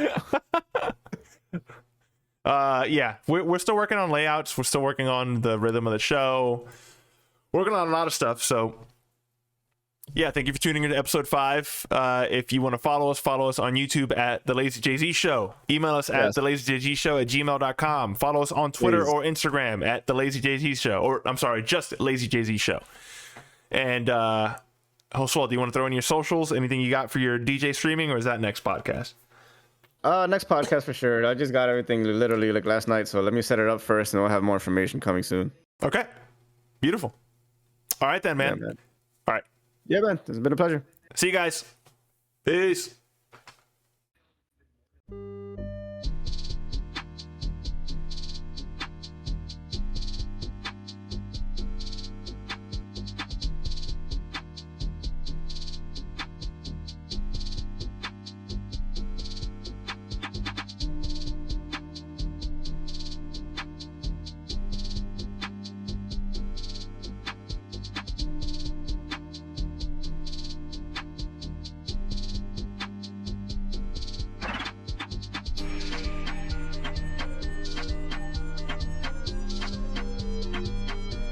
Yeah, we're still working on layouts. We're still working on the rhythm of the show. Working on a lot of stuff. So, yeah, thank you for tuning into episode 5. If you want to follow us on YouTube at The Lazy Jay-Z Show. Email us at thelazyjzshow@gmail.com. Follow us on Twitter or Instagram at The Lazy Jay-Z Show. Or, I'm sorry, just Lazy Jay-Z Show. And, Joswald, do you want to throw in your socials? Anything you got for your DJ streaming, or is that next podcast? Next podcast for sure. I just got everything literally like last night, so let me set it up first, and we'll have more information coming soon. Okay. Beautiful. All right then, man. Yeah, man. All right. Yeah, man. It's been a pleasure. See you guys. Peace.